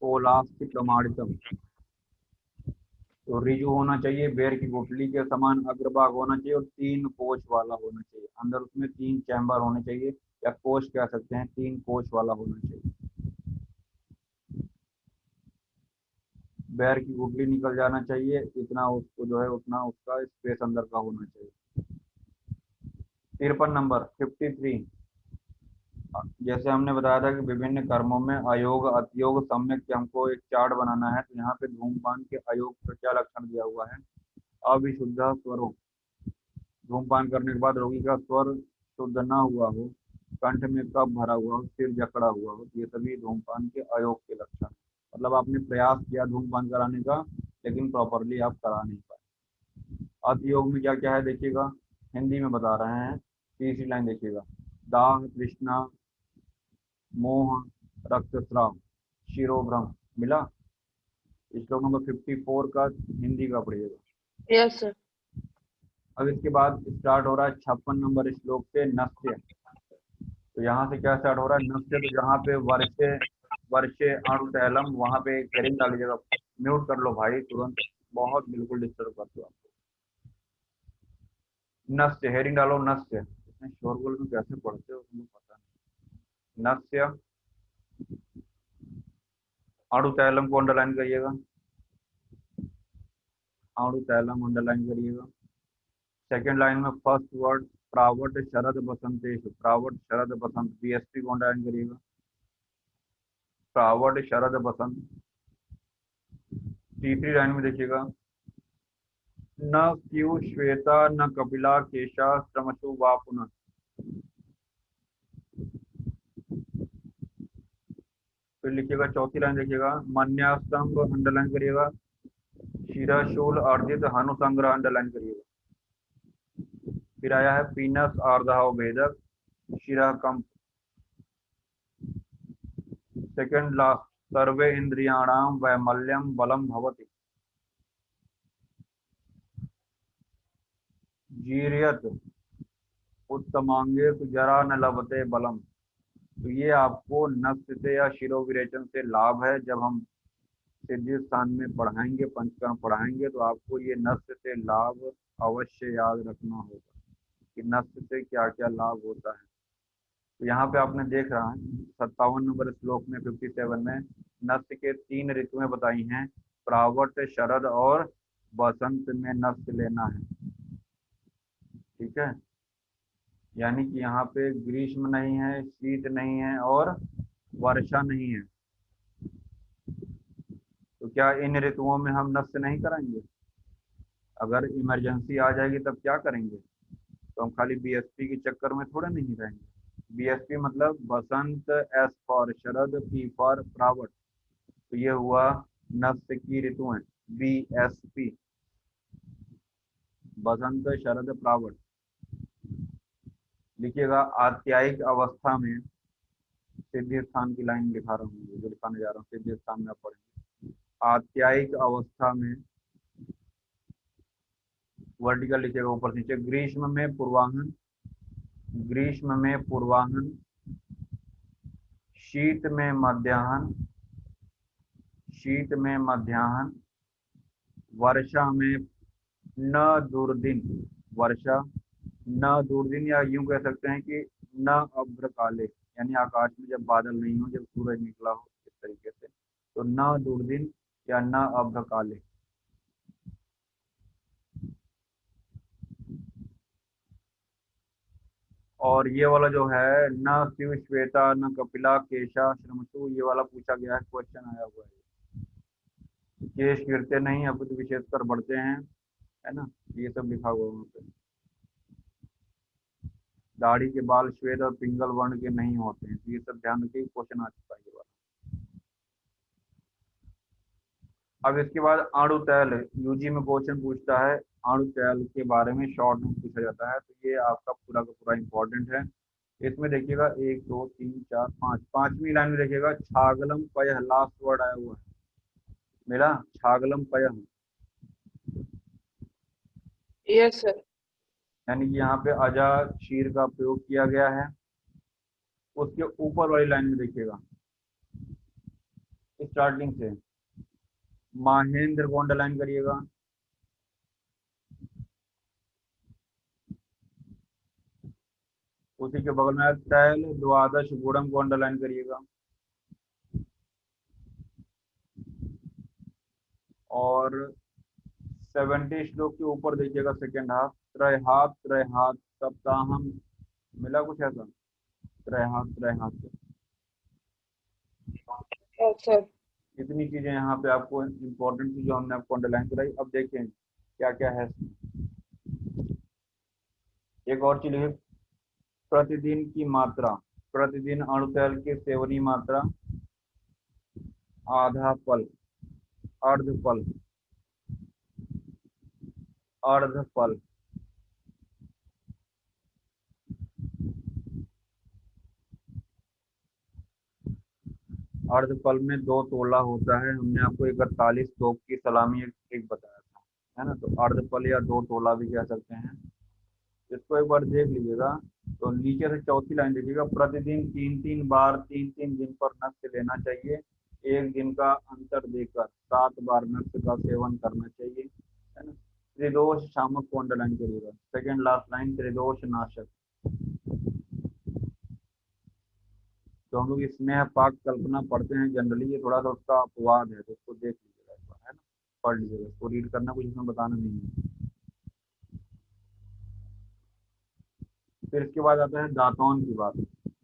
कोलास्थ प्रमाणितम, तो रिजु होना चाहिए, बेर की गुठली के समान अग्रभाग होना चाहिए और 3 कोश वाला होना चाहिए। अंदर उसमें 3 चैम्बर होने चाहिए, या कोश कह सकते हैं, 3 कोश वाला होना चाहिए। बैर की गुठली निकल जाना चाहिए, इतना उसको जो है उतना उसका स्पेस अंदर का होना चाहिए। 53 नंबर 53। जैसे हमने बताया था कि विभिन्न कर्मों में अयोग अतियोग सम्यक के हमको एक चार्ट बनाना है, तो यहाँ पे धूमपान के अयोग का क्या लक्षण दिया हुआ है। अविशुद्ध स्वरों, धूमपान करने के बाद रोगी का स्वर शुद्ध न हुआ हो, कंठ में कफ भरा हुआ हो, सिर जकड़ा हुआ हो, ये सभी धूमपान के अयोग के लक्षण हैं। मतलब आपने प्रयास किया धूमपान कराने का, लेकिन प्रॉपरली आप करा नहीं पाए। अतियोग में क्या क्या है देखिएगा, हिंदी में बता रहे हैं। तीसरी लाइन देखिएगा, दाह, तृष्णा, मोह, रक्तस्राव, शिरोभ्रम। मिला। श्लोक नंबर 54 का हिंदी का पढ़िएगा। Yes sir. अब इसके बाद स्टार्ट हो रहा है 56 नंबर श्लोक से नस्य। तो यहाँ से क्या स्टार्ट हो रहा है, नस्य। तो जहाँ पे वर्षे वर्षे अणुतैलम, वहां पे एक हेडिंग डाल दीजिएगा। म्यूट कर लो भाई तुरंत, बहुत बिल्कुल डिस्टर्ब करते हो आप। नस्य हेडिंग डालो, नस्य। इसमें शोरगुल में कैसे पढ़ते हो तुम्हें पता नहीं। नस्य अणुतैलम को अंडरलाइन करिएगा, अणुतैलम अंडरलाइन करिएगा। सेकेंड लाइन में फर्स्ट वर्ड प्रावट शरद बसंतेश, प्रावट शरद बसंत, बीएसपी को अंडरलाइन करिएगा, प्रावट शरद बसंत। तीसरी लाइन में देखिएगा, न स्यु श्वेता न कपिला केशा श्रमशु वा पुनः। फिर लिखिएगा चौथी लाइन देखिएगा, मन्यास्तंभ अंडरलाइन करिएगा, शिरशूल अर्जित हनु संग्रह अंडरलाइन करिएगा। फिर आया है पीनस आर्धाव भेदक शिरा कंप। सेकंड लास्ट, सर्वे इंद्रियाणाम वैमल्यम बलम भवति, जीर्यत उत्तमांगे जरा न लभते बलम। तो ये आपको नस्य से या शिरो विरेचन से लाभ है। जब हम सिद्धि स्थान में पढ़ाएंगे, पंचकर्म पढ़ाएंगे, तो आपको ये नस्य से लाभ अवश्य याद रखना होगा कि नस्य से क्या क्या लाभ होता है। तो यहाँ पे आपने देख रहा है 57 नंबर श्लोक में 57 में नस्य के 3 ऋतुएं बताई हैं, प्रावट, शरद और बसंत में नस्य लेना है। ठीक है, यानी कि यहाँ पे ग्रीष्म नहीं है, शीत नहीं है और वर्षा नहीं है। तो क्या इन ऋतुओं में हम नस्य नहीं कराएंगे? अगर इमरजेंसी आ जाएगी तब क्या करेंगे? तो हम खाली बीएसपी के चक्कर में थोड़े नहीं रहेंगे। बीएसपी मतलब Basant, S for Sharad, P for प्रावट। तो ये हुआ नस्य की ऋतुएं, बीएसपी, बसंत, शरद, प्रावट। लिखिएगा आत्यायिक अवस्था में, सिद्धि स्थान की लाइन लिखा रहा हूँ, जो लिखाने जा रहा हूँ सिद्धि स्थान में आप पढ़ेंगे। आत्यायिक अवस्था में वर्टिकल लिखिएगा ऊपर से नीचे, ग्रीष्म में पूर्वाहन, ग्रीष्म में पूर्वाहन, शीत में मध्याहन, शीत में मध्याहन, वर्षा में न दुर्दिन, वर्षा न दुर्दिन, या यूं कह सकते हैं कि न अभ्र काले, यानी आकाश में जब बादल नहीं हो, जब सूरज निकला हो, इस तरीके से। तो न दुर्दिन या न अभ्र काले। और ये वाला जो है, न शिव श्वेता न कपिला केशा श्रमशु, ये वाला पूछा गया है, क्वेश्चन आया हुआ है। केश गिरते नहीं, अब तो विशेष कर बढ़ते हैं, है ना, ये सब लिखा हुआ वहाँ पे। दाढ़ी के बाल श्वेत और पिंगल वर्ण के नहीं होते हैं, तो ये सब ध्यान रखिए, क्वेश्चन आ चुका है ये वाला। अब इसके बाद अणुतैल, यूजी में क्वेश्चन पूछता है अणुतैल के बारे में, शॉर्ट में पूछा जाता है, तो ये आपका पूरा का पूरा इंपॉर्टेंट है। इसमें देखिएगा 1 2 3 4 5, पांचवी लाइन में देखिएगा छागलम पय, लास्ट वर्ड आया हुआ है मेरा, छागलम पय, यस सर। यानी कि यहाँ पे अजा शीर का प्रयोग किया गया है। उसके ऊपर वाली लाइन में देखिएगा स्टार्टिंग से महेंद्र को अंडरलाइन करिएगा, उसी के बगल में तैल द्वादश गुणम को अंडरलाइन करिएगा, और 70 श्लोक के ऊपर देखिएगा सेकेंड हाफ, त्रयहात त्रयहात सप्ताहम मिला कुछ ऐसा? त्रैहास्य। अच्छा। इतनी चीजें यहाँ पे आपको इम्पोर्टेंट चीज जो हमने आपको अंडरलाइन कराई। अब देखें क्या क्या है। एक और चीज है, प्रतिदिन की मात्रा। प्रतिदिन अणुतेल के सेवनी मात्रा आधा पल, अर्ध पल, अर्ध पल। अर्ध पल में 2 तोला होता है। हमने आपको 41 तोप की सलामी एक बताया था, है ना। तो अर्ध पल या 2 तोला भी कह सकते हैं। इसको एक बार देख लीजिएगा। तो नीचे से चौथी लाइन देखिएगा, प्रतिदिन 3 3 बार 3 3 दिन पर नक्श लेना चाहिए। एक दिन का अंतर देकर 7 बार नक्श का सेवन करना चाहिए, है ना। त्रिदोष शामक को अंडरलाइन करिएगा। सेकेंड लास्ट लाइन, त्रिदोष नाशक। तो हम लोग स्नेह पाक कल्पना पढ़ते हैं जनरली, ये थोड़ा सा उसका अपवाद है, तो उसको देख लीजिएगा एक बार, है ना। पढ़ लीजिएगा, उसको रीड करना, कुछ इसमें बताना नहीं है। फिर इसके बाद आता है दातौन की बात।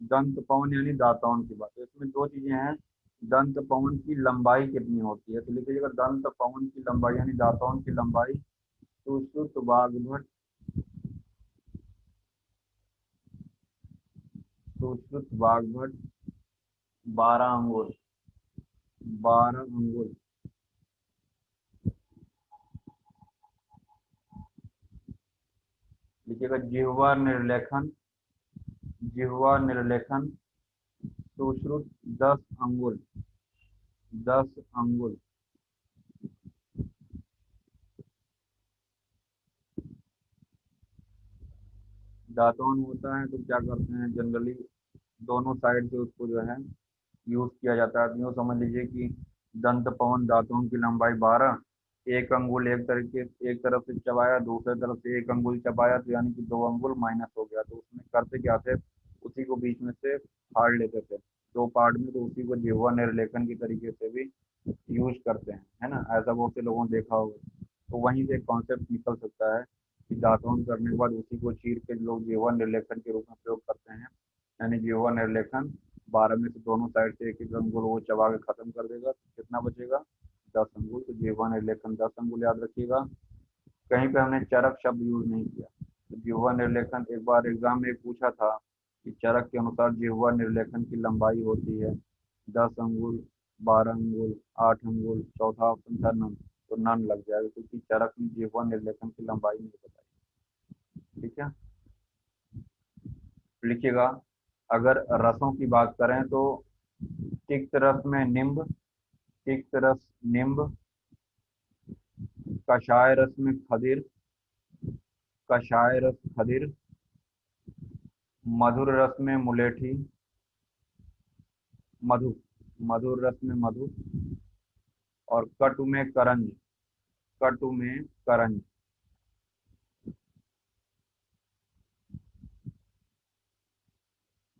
दंत पवन यानी दातौन की बात। तो इसमें 2 चीजें हैं, दंत पवन की लंबाई कितनी होती है। तो लिखिएगा दंत पवन की लंबाई यानी दातौन की लंबाई, सुश्रुत वाग्भट, सुश्रुत वाग्भट 12 अंगुल, 12 अंगुल। लिखिएगा जिह्वा निर्लेखन, जिह्वा निर्लेखन सुश्रुत 10 अंगुल, 10 अंगुल। दातौन होता है तो क्या करते हैं जनरली, दोनों साइड से उसको जो है यूज किया जाता है। यूँ समझ लीजिए कि दंत पवन दातुओं की लंबाई 12, 1 अंगुल एक तरफ से चबाया, दूसरी तरफ से 1 अंगुल चबाया, तो यानी कि 2 अंगुल माइनस हो गया। तो उसमें करते क्या थे, उसी को बीच में से फाड़ लेते थे 2 पार्ट में। तो उसी को जिह्वा निर्लेखन की तरीके से भी यूज करते हैं, है ना। ऐसा बहुत से लोगों ने देखा होगा। तो वहीं से एक कॉन्सेप्ट निकल सकता है कि दातुन करने के बाद उसी को चीर के लोग जिह्वा निर्लेखन के रूप में प्रयोग करते हैं। यानी जिह्वा निर्लेखन 12 में से दोनों साइड से 1 1 अंगुल वो चबा के खत्म कर देगा, तो कितना बचेगा, 10 अंगुल। तो जिह्वा निर्लेखन 10 अंगुल याद रखिएगा। कहीं पे हमने चरक शब्द यूज नहीं किया। तो जिह्वा निर्लेखन एक बार एग्जाम में पूछा था कि चरक के अनुसार जिह्वा निर्लेखन की लंबाई होती है 10 अंगुल, 12 अंगुल, 8 अंगुल। चौथा ऑप्शन था नन, तो नन लग जाएगा क्योंकि चरक में जिह्वा निर्लेखन की लंबाई नहीं बताई। ठीक है, लिखिएगा। अगर रसों की बात करें तो तिक्त रस में निम्ब, तिक्त रस निम्ब, कषाय रस में खदिर, कषाय रस खदिर, मधुर रस में मुलेठी, मधु, मधुर रस में मधु, और कटु में करंज, कटु में करंज।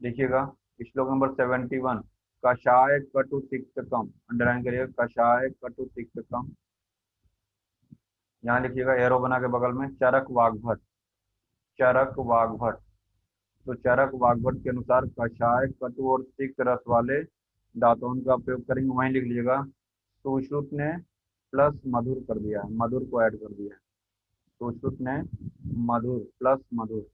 देखिएगा श्लोक नंबर 71, कषाय कटु तिक्तकम, अंडरलाइन करिएगा, कषाय कटु तिक्तकम। यहाँ लिखिएगा एरो बना के बगल में, चरक वाग्भट, चरक वाग्भट। तो चरक वाग्भट के अनुसार कषाय कटु और तिक्त रस वाले दातुन का प्रयोग करेंगे। वहीं लिख लीजिएगा सुश्रुत ने प्लस मधुर कर दिया है, मधुर को ऐड कर दिया है। सुश्रुत ने मधुर प्लस मधुर।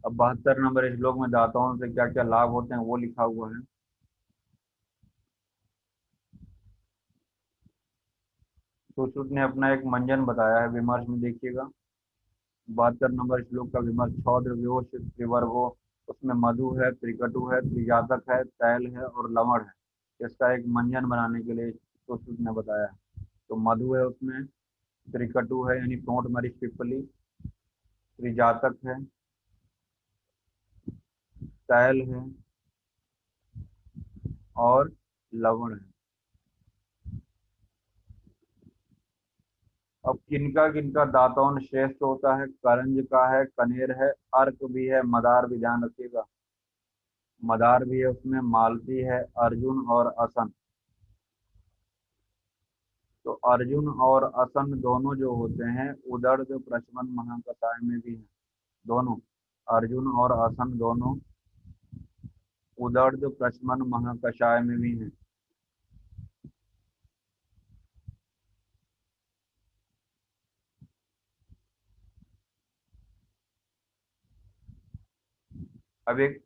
अब 72 नंबर श्लोक में दाताओं से क्या क्या लाभ होते हैं वो लिखा हुआ है। सुश्रुत ने अपना एक मंजन बताया है, विमर्श में देखिएगा। 72 नंबर श्लोक का विमर्श, छौद्रव्योश त्रिवर्गो, उसमें मधु है, त्रिकटु है, त्रिजातक है, तैल है और लवण है। इसका एक मंजन बनाने के लिए सुश्रुत ने बताया है। तो मधु है उसमें, त्रिकटु है यानी टोंट मरीच पिपली, त्रिजातक है, तैल है और लवण है। अब किनका किनका दातौन श्रेष्ठ होता है, करंज का है, कनेर है, अर्क भी है, मदार भी, ध्यान रखिएगा मदार भी है उसमें, मालती है, अर्जुन और असन। अर्जुन और असन दोनों जो होते हैं उदर्द प्रशमन महाकषाय में भी हैं। दोनों अर्जुन और असन दोनों उदर्द प्रशमन महाकषाय में भी हैं। अब एक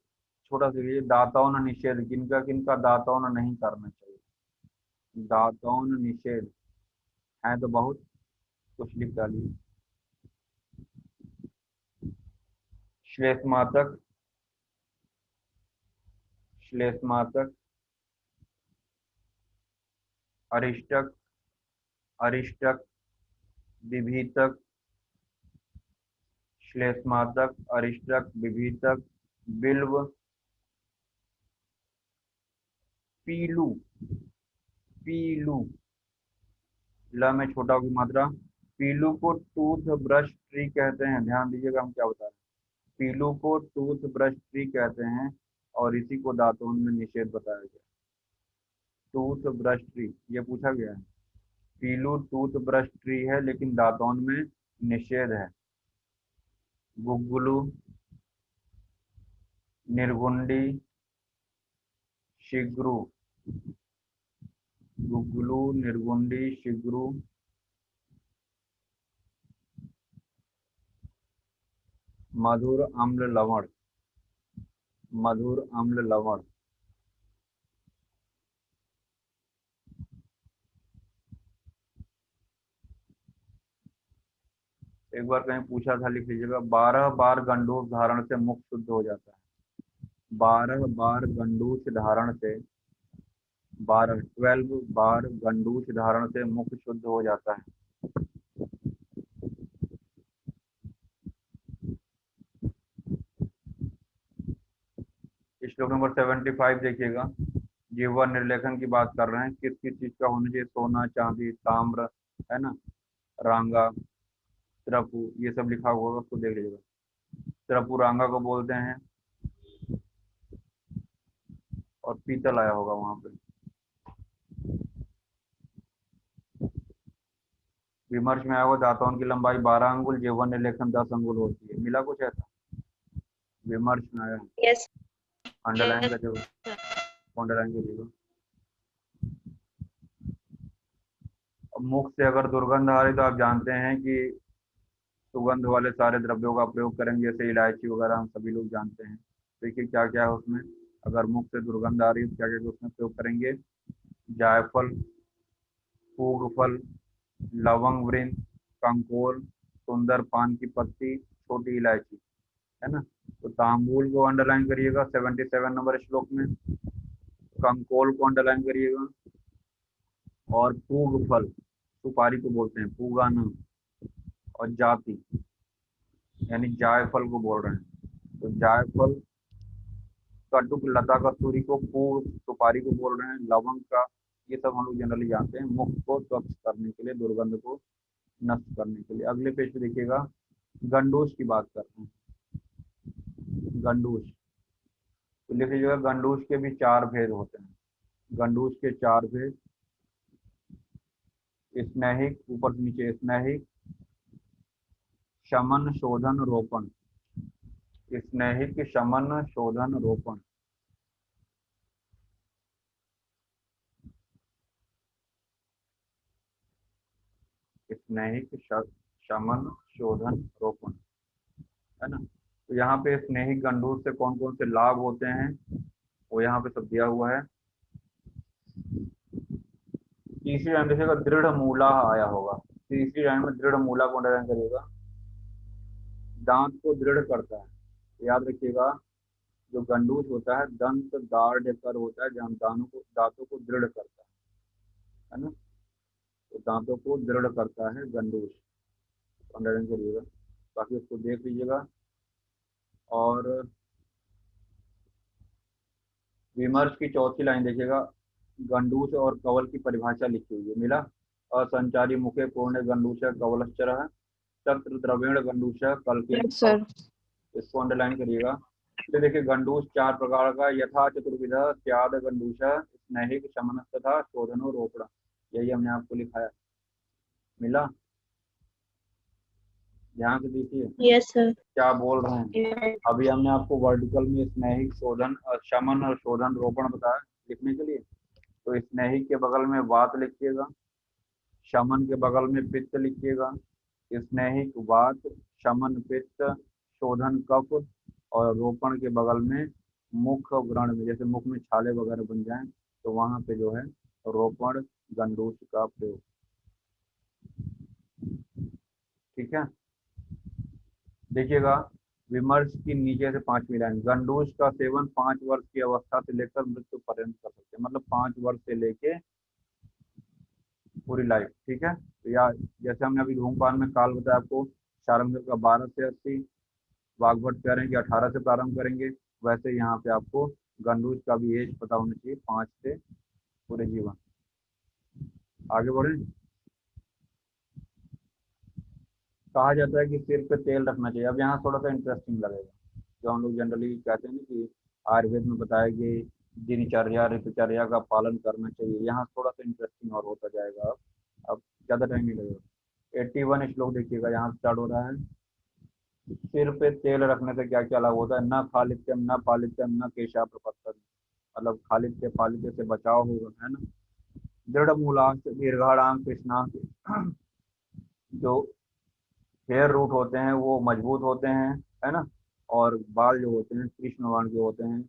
छोटा सा ये दातौन निषेध, किनका किनका दातौन नहीं करना चाहिए। दातौन निषेध है तो बहुत कुछ लिख डालिए। श्लेषमातक, श्लेषमातक, अरिष्टक, अरिष्टक, विभीतक, श्लेषमातक, अरिष्टक, विभीतक, बिल्व, पीलू, पीलू, ल में छोटा की मात्रा। पीलू को टूथ ब्रश ट्री कहते हैं। ध्यान दीजिएगा हम क्या बता रहे हैं। पीलू को टूथ ब्रश ट्री कहते हैं और इसी को दातून में निषेध बताया गया। टूथ ब्रश ट्री ये पूछा गया है। पीलू टूथ ब्रश ट्री है लेकिन दातून में निषेध है। गुग्गुलू, निर्गुंडी, शिग्रू, गुग्गुलू, निर्गुंडी, शिग्रू, मधुर अम्ल लवण, मधुर अम्ल लवण, एक बार कहीं पूछा था, लिख लीजिएगा। 12 बार गंडूस धारण से मुख शुद्ध हो जाता है। 12 बार गंडूस धारण से 12 बार गंडूस धारण से मुख शुद्ध हो जाता है। श्लोक नंबर 75 देखिएगा। जीवा निर्लेखन की बात कर रहे हैं। किस किस चीज का होना चाहिए। सोना, चांदी, ताम्र, है ना, रांगा, त्रपु, ये सब लिखा हुआ होगा, उसको देख लीजिएगा। त्रपु रांगा को बोलते हैं और पीतल आया होगा वहां पे। विमर्श में आया हुआ दांतों की लंबाई 12 अंगुल, जीवन निर्लेखन 10 अंगुल होती है। मिला कुछ ऐसा विमर्श में आया। यस अंडरलाइन का जो अंडरलाइन करिएगा। अब मुख से अगर दुर्गंध आ रही तो आप जानते हैं कि सुगंध वाले सारे द्रव्यों का प्रयोग करेंगे, जैसे इलायची वगैरह हम सभी लोग जानते हैं। देखिए क्या क्या है उसमें। अगर मुख से दुर्गंध आ रही है तो क्या क्या उसमें प्रयोग करेंगे। जायफल, पूगफल, लवंग वृंत, कंकोल, सुंदर पान की पत्ती, छोटी इलायची, है ना। तो तांबूल को अंडरलाइन करिएगा 77 नंबर श्लोक में। कंकोल को अंडरलाइन करिएगा। और पूगफल, सुपारी को बोलते हैं पूगाना। और जाति यानी जायफल को बोल रहे हैं। तो जायफल, कटुक लता कस्तूरी को पूग सुपारी को बोल रहे हैं। लवंग का, ये सब हम लोग जनरली जानते हैं मुख को स्वच्छ करने के लिए, दुर्गंध को नष्ट करने के लिए। अगले पेज पे देखिएगा। गंडूस की बात करते हैं। गंडूस तो लिख लीजिएगा। गंडूस के भी 4 भेद होते हैं। गंडूस के 4 भेद। स्नेहिक, ऊपर से नीचे, स्नेहिक, शमन, शोधन, रोपण। स्नेहिक, शमन, शोधन, रोपण। स्नेहिक, शमन, शोधन, रोपण, है ना। तो यहाँ पे स्नेहिक गंडूस से कौन कौन से लाभ होते हैं वो यहाँ पे सब दिया हुआ है। तीसरी लाइन देखिएगा, दृढ़ मूला आया होगा। तीसरी लाइन में दृढ़ मूला को अंडरलाइन करिएगा। दांत को दृढ़ करता है। तो याद रखिएगा, जो गंडूस होता है दंत दाढ़ होता है, जहाँ दांतों को दृढ़ करता है ना। तो दांतों को दृढ़ करता है गंडूस, अंडरलाइन करिएगा। बाकी उसको देख लीजिएगा। और विमर्श की चौथी लाइन देखिएगा। गंडूस और कवल की परिभाषा लिखी हुई है। मिला। असंचारी मुखे पूर्ण गंडूस कवलश्चर चक्र द्रवेण गंडूस कल्कि। Yes sir. इसको अंडरलाइन करिएगा। तो देखिए गंडूस 4 प्रकार का। यथा चतुर्विध स्याद गंडूस, स्नेहिक, शमन तथा शोधनो रोपण। यही हमने आपको लिखाया। मिला? ध्यान से देखिए यस सर। क्या बोल रहे हैं। अभी हमने आपको वर्टिकल में स्नेहिक शोधन शमन और शोधन रोपण बताया लिखने के लिए। तो स्नेहिक के बगल में वात लिखिएगा, शमन के बगल में पित्त लिखिएगा। स्नेहिक वात, शमन पित्त, शोधन कफ, और रोपण के बगल में मुख व्रण में, जैसे मुख में छाले वगैरह बन जाएं तो वहां पे जो है रोपण गंडूस का प्रयोग। ठीक है, देखिएगा विमर्श की नीचे से 5वीं लाइन, गंडूस का सेवन 5 वर्ष की अवस्था से लेकर मृत्यु पर्यंत कर सकते हैं, मतलब 5 वर्ष से लेके पूरी लाइफ। ठीक है, तो या जैसे हमने अभी धूमपान में काल बताया आपको, शारंगधर का 12 से 80, वाग्भट कह रहे हैं कि 18 से प्रारंभ करेंगे, वैसे यहाँ पे आपको गंडूस का भी एज पता होना चाहिए, 5 से पूरे जीवन। आगे बढ़े। कहा जाता है कि सिर पे तेल रखना चाहिए। अब यहाँ थोड़ा सा इंटरेस्टिंग लगेगा, जो हम लोग जनरली कहते हैं ना कि आयुर्वेद में बताया कि दिनचर्या ऋतुचर्या का पालन करना चाहिए, यहाँ थोड़ा सा इंटरेस्टिंग और होता जाएगा। अब ज़्यादा टाइम नहीं लगेगा। 81 श्लोक देखिएगा, यहाँ स्टार्ट हो रहा है। सिर पे तेल रखने से क्या क्या लाभ होता है? न खालित्यम न पालित्यम न केशा प्रपत्तन, मतलब खालित्य पालित्य से बचाव होगा, है ना। दृढ़ मूलांश दीर्घाणाम कृष्णांश, जो हेयर रूट होते हैं वो मजबूत होते हैं, है ना। और बाल जो होते हैं कृष्ण वर्ण के होते हैं।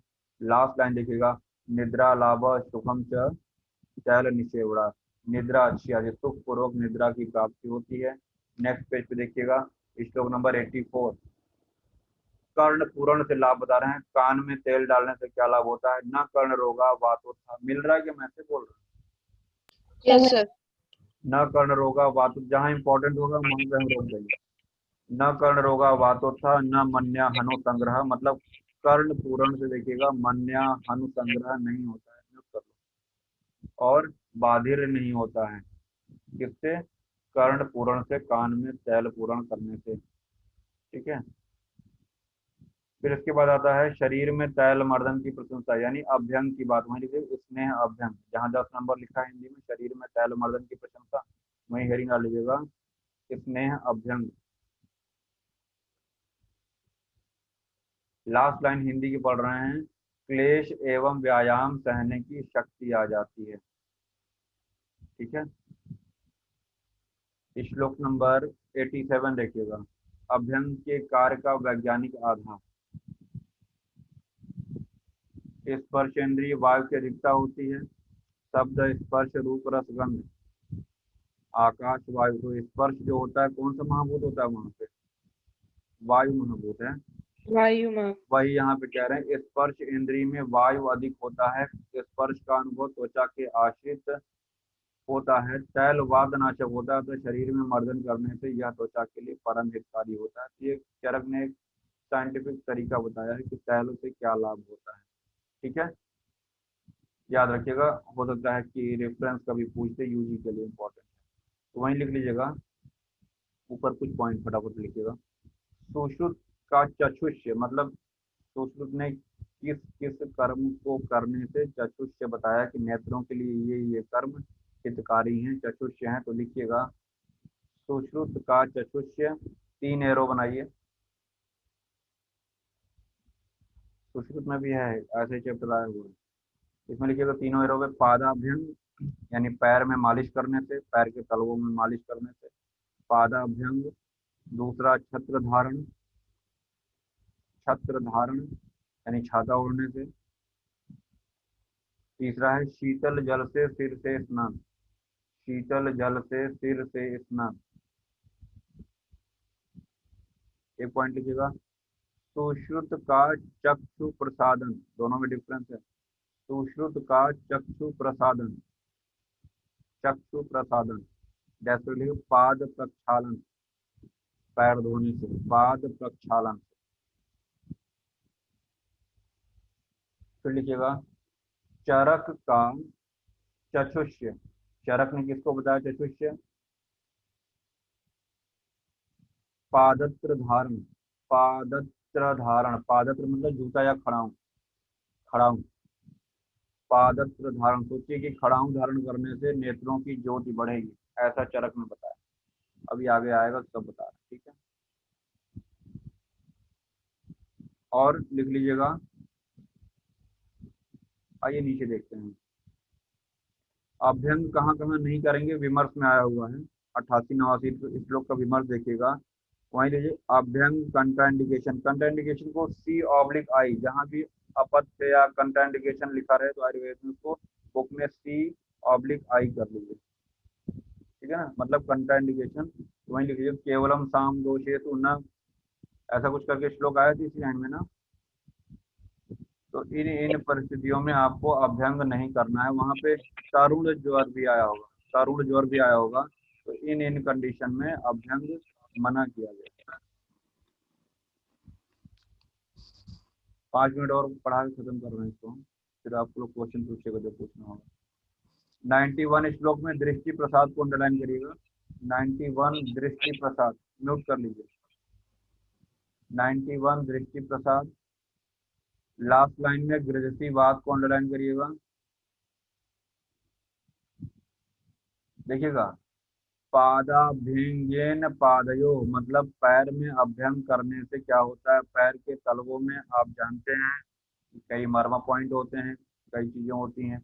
लास्ट लाइन देखिएगा, निद्रा लाभ सुखम च चैल निषेवड़ा, निद्रा अच्छी आती है, सुख पूर्वक निद्रा की प्राप्ति होती है। नेक्स्ट पेज पे देखिएगा, श्लोक नंबर 84, कर्ण पूर्ण से लाभ बता रहे हैं। कान में तेल डालने से क्या लाभ होता है? न कर्ण रोगा वातोत्था, मिल रहा है कि मैं से बोल रहा यस सर। हूँ? न कर्ण रोगा वातु, जहाँ इंपॉर्टेंट होगा वहीं पे हम रोक देंगे। न कर्ण रोगा वातोत्था न मन्या हनु संग्रह, मतलब कर्ण पूर्ण से देखिएगा मन्या हनु संग्रह नहीं होता है, note कर लो। और बाधिर नहीं होता है, किससे? कर्ण पूर्ण से, कान में तैल पूर्ण करने से। ठीक है, फिर इसके बाद आता है शरीर में तैल मर्दन की प्रशंसा, यानी अभ्यंग की बात। वहीं लिखिए स्नेह अभ्यंग, जहाँ 10 नंबर लिखा है हिंदी में शरीर में तैल मर्दन की प्रशंसा, वहीं हेडिंग डाल लीजिएगा स्नेह अभ्यंग। लास्ट लाइन हिंदी की पढ़ रहे हैं, क्लेश एवं व्यायाम सहने की शक्ति आ जाती है। ठीक है, श्लोक नंबर 87 देखिएगा, अभ्यंग के कार्य का वैज्ञानिक आधार। स्पर्शेंद्रिय वायु की अधिकता होती है, शब्द स्पर्श रूप रस गंध आकाश वायु। तो स्पर्श जो होता है कौन सा महाभूत होता है वहां पे? वायु महाभूत है। वायु में। वही यहाँ पे कह रहे हैं, स्पर्श इंद्रिय में वायु अधिक होता है, स्पर्श का अनुभव त्वचा के आश्रित होता है, तैल वादनाशक होता है, तो शरीर में मर्दन करने से यह त्वचा के लिए परम हितकारी होता है। तो ये चरक ने एक साइंटिफिक तरीका बताया है कि तैलों से क्या लाभ होता है। ठीक है, याद रखिएगा, हो सकता है कि रेफरेंस कभी पूछते, यूजी के लिए इम्पोर्टेंट है, तो वहीं लिख लीजिएगा। ऊपर कुछ पॉइंट फटाफट लिखिएगा। सुश्रुत का चक्षुष्य, मतलब सुश्रुत ने किस किस कर्म को करने से चक्षुष्य बताया कि नेत्रों के लिए ये कर्म हितकारी हैं, चक्षुष्य हैं। तो लिखिएगा सुश्रुत का चक्षुष्य, 3 एरो बनाइए। सुश्रुत में भी है ऐसे चैप्टर आए हुए, इसमें लिखिएगा तीनों एरो में पादाभ्यंग, यानी पैर में मालिश करने से, पैर के तलवों में मालिश करने से पादाभ्यंग। दूसरा छत्र धारण, छत्र धारण यानी छाता ओढ़ने से। तीसरा है शीतल जल से सिर से स्नान, शीतल जल से सिर से स्नान। एक पॉइंट लिखिएगा, सुश्रुत का चक्षु प्रसादन, दोनों में डिफरेंस है। सुश्रुत का चक्षु प्रसादन, चक्षु प्रसादन जैसे लिखिए पाद प्रक्षालन, पैर धोने से, पाद प्रक्षालन। फिर लिखिएगा चरक का चक्षुष्य, चरक ने किसको बताया चक्षुष्य? पादत्र धारण, पादत्र धारण, पादत्र मतलब जूता या खड़ाऊं, खड़ाऊं, पादत्र धारण। सोचिए कि खड़ाऊं धारण करने से नेत्रों की ज्योति बढ़ेगी, ऐसा चरक ने बताया। अभी आगे आएगा तो सब बता रहे हैं, ठीक है। और लिख लीजिएगा। आइए नीचे देखते हैं। अभ्यंग कहाँ कहाँ नहीं करेंगे, विमर्श में आया हुआ है। 88-89 श्लोक का विमर्श देखिएगा। वहीं लीजिए अभ्यंग कंट्राइंडिकेशन, कंट्राइंडिकेशन को C/I, जहाँ भी अपत्य या कंट्राइंडिकेशन लिखा रहे तो आयुर्वेद में उसको बुक में C/I कर लीजिए, ठीक है ना। मतलब कंट्राइंडिकेशन वहीं लिख लीजिए। केवलम साम दोषेषु न, ऐसा कुछ करके श्लोक आया था इसी लाइन में ना। तो इन परिस्थितियों में आपको अभ्यंग नहीं करना है। वहां पे तरुण ज्वर भी आया होगा, तरुण ज्वर भी आया होगा। तो इन कंडीशन में अभ्यंग मना किया गया। 5 मिनट और पढ़ा के खत्म कर रहे हैं इसको, फिर आप लोग क्वेश्चन पूछेगा जो पूछना होगा। 91 श्लोक में दृष्टि प्रसाद को अंडरलाइन करिएगा। 91 दृष्टि प्रसाद म्यूट कर लीजिए। 91 दृष्टि प्रसाद। लास्ट लाइन में गृहस्थी वाद को अंडरलाइन करिएगा। देखिएगा पादाभ्यंगेन पादयो, मतलब पैर में अभ्यंग करने से क्या होता है, पैर के तलवों में आप जानते हैं कई मर्मा पॉइंट होते हैं, कई चीजें होती हैं।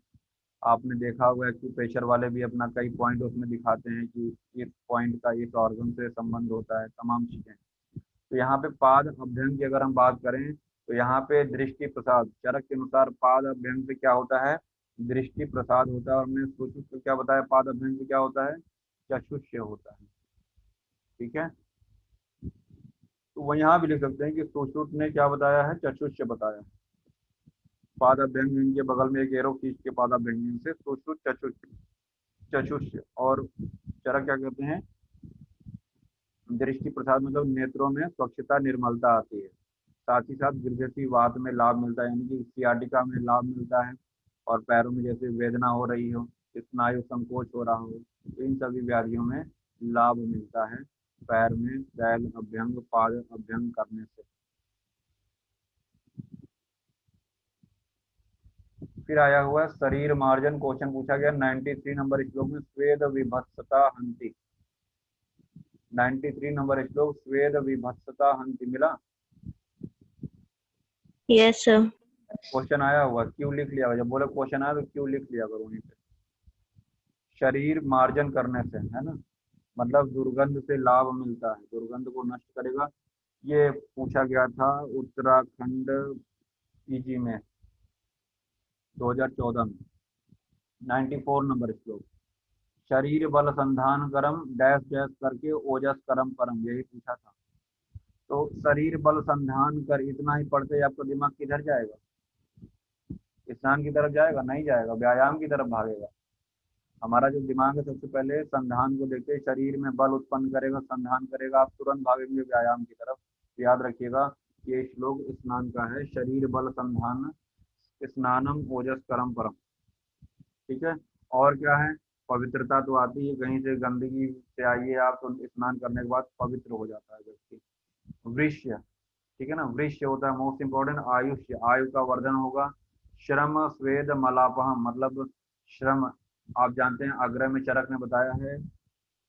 आपने देखा होगा कि प्रेशर वाले भी अपना कई पॉइंट उसमें दिखाते हैं कि इस पॉइंट का इस ऑर्गन से संबंध होता है, तमाम चीजें। तो यहाँ पे पाद अभ्यंग की अगर हम बात करें तो यहाँ पे दृष्टि प्रसाद, चरक के अनुसार पाद अभ्यंग से क्या होता है, दृष्टि प्रसाद होता है। और हमने सूचित को क्या बताया, पाद अभ्यंग से क्या होता है, चक्षुष्य होता है, ठीक है। तो वो यहाँ भी लिख सकते हैं कि सुश्रुत ने क्या बताया है, चक्षुष्य बताया। पाद अभ्यंग के बगल में एक एरो खींच के पाद अभ्यंग से सुश्रुत चक्षुष्य। और चरक क्या कहते हैं, दृष्टि प्रसाद, मतलब नेत्रों में स्वच्छता निर्मलता आती है। साथ ही साथ गृहस्थी वात में लाभ मिलता है, यानी कि सियाटिका में लाभ मिलता है। और पैरों में जैसे वेदना हो रही हो, स्नायु संकोच हो रहा हो, तो इन सभी व्याधियों में लाभ मिलता है पैर में शैल अभ्यंग पाद अभ्यंग करने से। फिर आया हुआ शरीर मार्जन, क्वेश्चन पूछा गया 93 नंबर श्लोक में, स्वेद विभत्सता हंति। 93 नंबर श्लोक, स्वेद विभत्सता हंति, मिला? Yes sir. क्वेश्चन आया हुआ, क्यों लिख लिया, जब बोले क्वेश्चन आया तो क्यों लिख लिया करो वहीं पे। शरीर मार्जन करने से, है ना, मतलब दुर्गंध से लाभ मिलता है, दुर्गंध को नष्ट करेगा। ये पूछा गया था उत्तराखंड पीजी में 2014 में। 94 नंबर श्लोक, शरीर बल संधान करम डैश डैश करके ओजस करम परम, यही पूछा था। तो शरीर बल संधान कर, इतना ही पढ़ते ही आपका दिमाग किधर जाएगा, स्नान की तरफ जाएगा? नहीं जाएगा, व्यायाम की तरफ भागेगा। हमारा जो दिमाग है सबसे पहले संधान को देखते ही शरीर में बल उत्पन्न करेगा, संधान करेगा, आप तुरंत भागेंगे व्यायाम की तरफ। याद रखिएगा ये श्लोक स्नान का है, शरीर बल संधान स्नानम ओजस करम परम, ठीक है। और क्या है, पवित्रता तो आती है, कहीं से गंदगी से आइए आप तो स्नान करने के बाद पवित्र हो जाता है व्यक्ति। वृष्य, ठीक है ना, वृष्य होता है मोस्ट इंपॉर्टेंट, आयुष्य, आयु का वर्धन होगा। श्रम स्वेद मलापहम, मतलब श्रम, आप जानते हैं आग्रह में चरक ने बताया है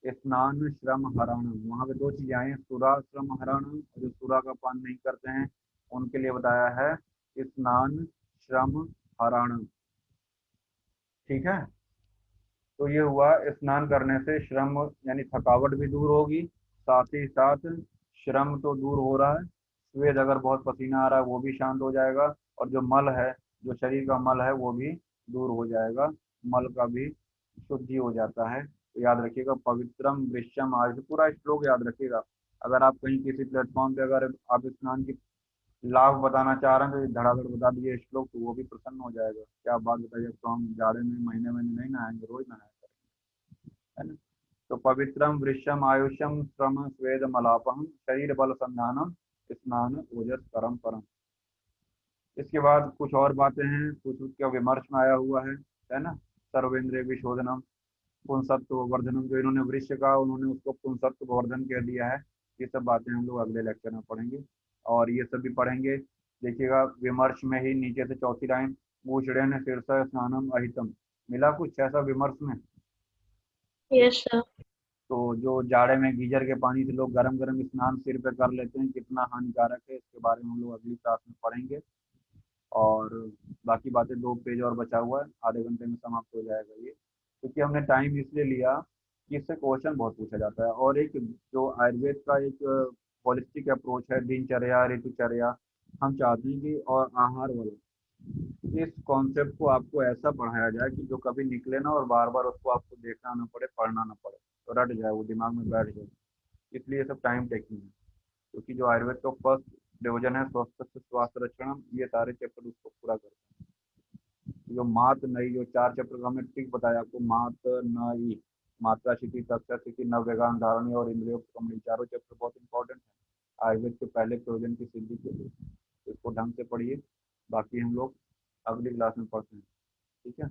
स्नान श्रम हरणम, वहां पे दो चीजें आई हैं, सुरा श्रम हरणम, जो सुरा का पान नहीं करते हैं उनके लिए बताया है स्नान श्रम हरणम, ठीक है। तो ये हुआ स्नान करने से श्रम यानी थकावट भी दूर होगी, साथ ही साथ श्रम तो दूर हो रहा है, स्वेद अगर बहुत पसीना आ रहा है वो भी शांत हो जाएगा, और जो मल है, जो शरीर का मल है वो भी दूर हो जाएगा, मल का भी शुद्धि हो जाता है। तो याद रखिएगा पवित्रम वृश्यम आयुष, पूरा श्लोक याद रखिएगा। अगर आप कहीं किसी प्लेटफॉर्म पे अगर आप स्नान की लाभ बताना चाह रहे हैं तो धड़ाधड़ बता दीजिए श्लोक, तो वो भी प्रसन्न हो जाएगा। क्या बात बताइए, तो हम जाड़े में महीने में नहीं नहाएंगे, रोज नहाएंगे, है ना। तो पवित्रम वृश्यम आयुष्यम श्रम स्वेद मलापहम शरीर बल संधानम स्नान ओजस करम परम। इसके बाद कुछ और बातें हैं, कुछ उसका विमर्श में आया हुआ है ना। सर्वेंद्रिय विशोधनम पुंसत्व वर्धनम, जो इन्होंने वृक्ष का उन्होंने उसको पुंसत्व वर्धन कह दिया है। ये सब बातें हम लोग अगले लेक्चर में पढ़ेंगे, और ये सब भी पढ़ेंगे। देखिएगा विमर्श में ही नीचे से चौथी लाइन, मूषणेन शीर्ष स्नानम अहितम, मिला कुछ ऐसा विमर्श में? Yes sir. तो जो जाड़े में गीजर के पानी से लोग गरम गरम स्नान सिर पे कर लेते हैं, कितना हानिकारक है, इसके बारे में हम लोग अगली क्लास में पढ़ेंगे। और बाकी बातें 2 पेज और बचा हुआ है, आधे घंटे में समाप्त हो जाएगा ये, क्योंकि हमने टाइम इसलिए लिया कि इससे क्वेश्चन बहुत पूछा जाता है। और एक जो आयुर्वेद का एक होलिस्टिक अप्रोच है, दिनचर्या, ऋतुचर्या, हम चाहते हैं कि और आहार वाला इस कॉन्सेप्ट को आपको ऐसा पढ़ाया जाए कि जो कभी निकले ना और बार बार उसको आपको देखना ना पड़े, पढ़ना ना पड़े, तो रट जाए, वो दिमाग में बैठ जाए। इसलिए सब टाइम टेकिंग है, क्योंकि जो आयुर्वेद का फर्स्ट डिवीजन है स्वस्थ से स्वास्थ्य रक्षण, ये सारे चैप्टर उसको पूरा करते हैं। जो मात नई, जो 4 चैप्टर का हमने ठीक बताया आपको, मात नई, मात्रा स्थिति, तत्व स्थिति, नववेगान धारणी और इंद्रियों कमनी, चारों चैप्टर बहुत इंपॉर्टेंट है आयुर्वेद के पहले प्रयोजन की सिद्धि के लिए। तो इसको ढंग से पढ़िए, बाकी हम लोग अगली क्लास में पढ़ते हैं। ठीक है।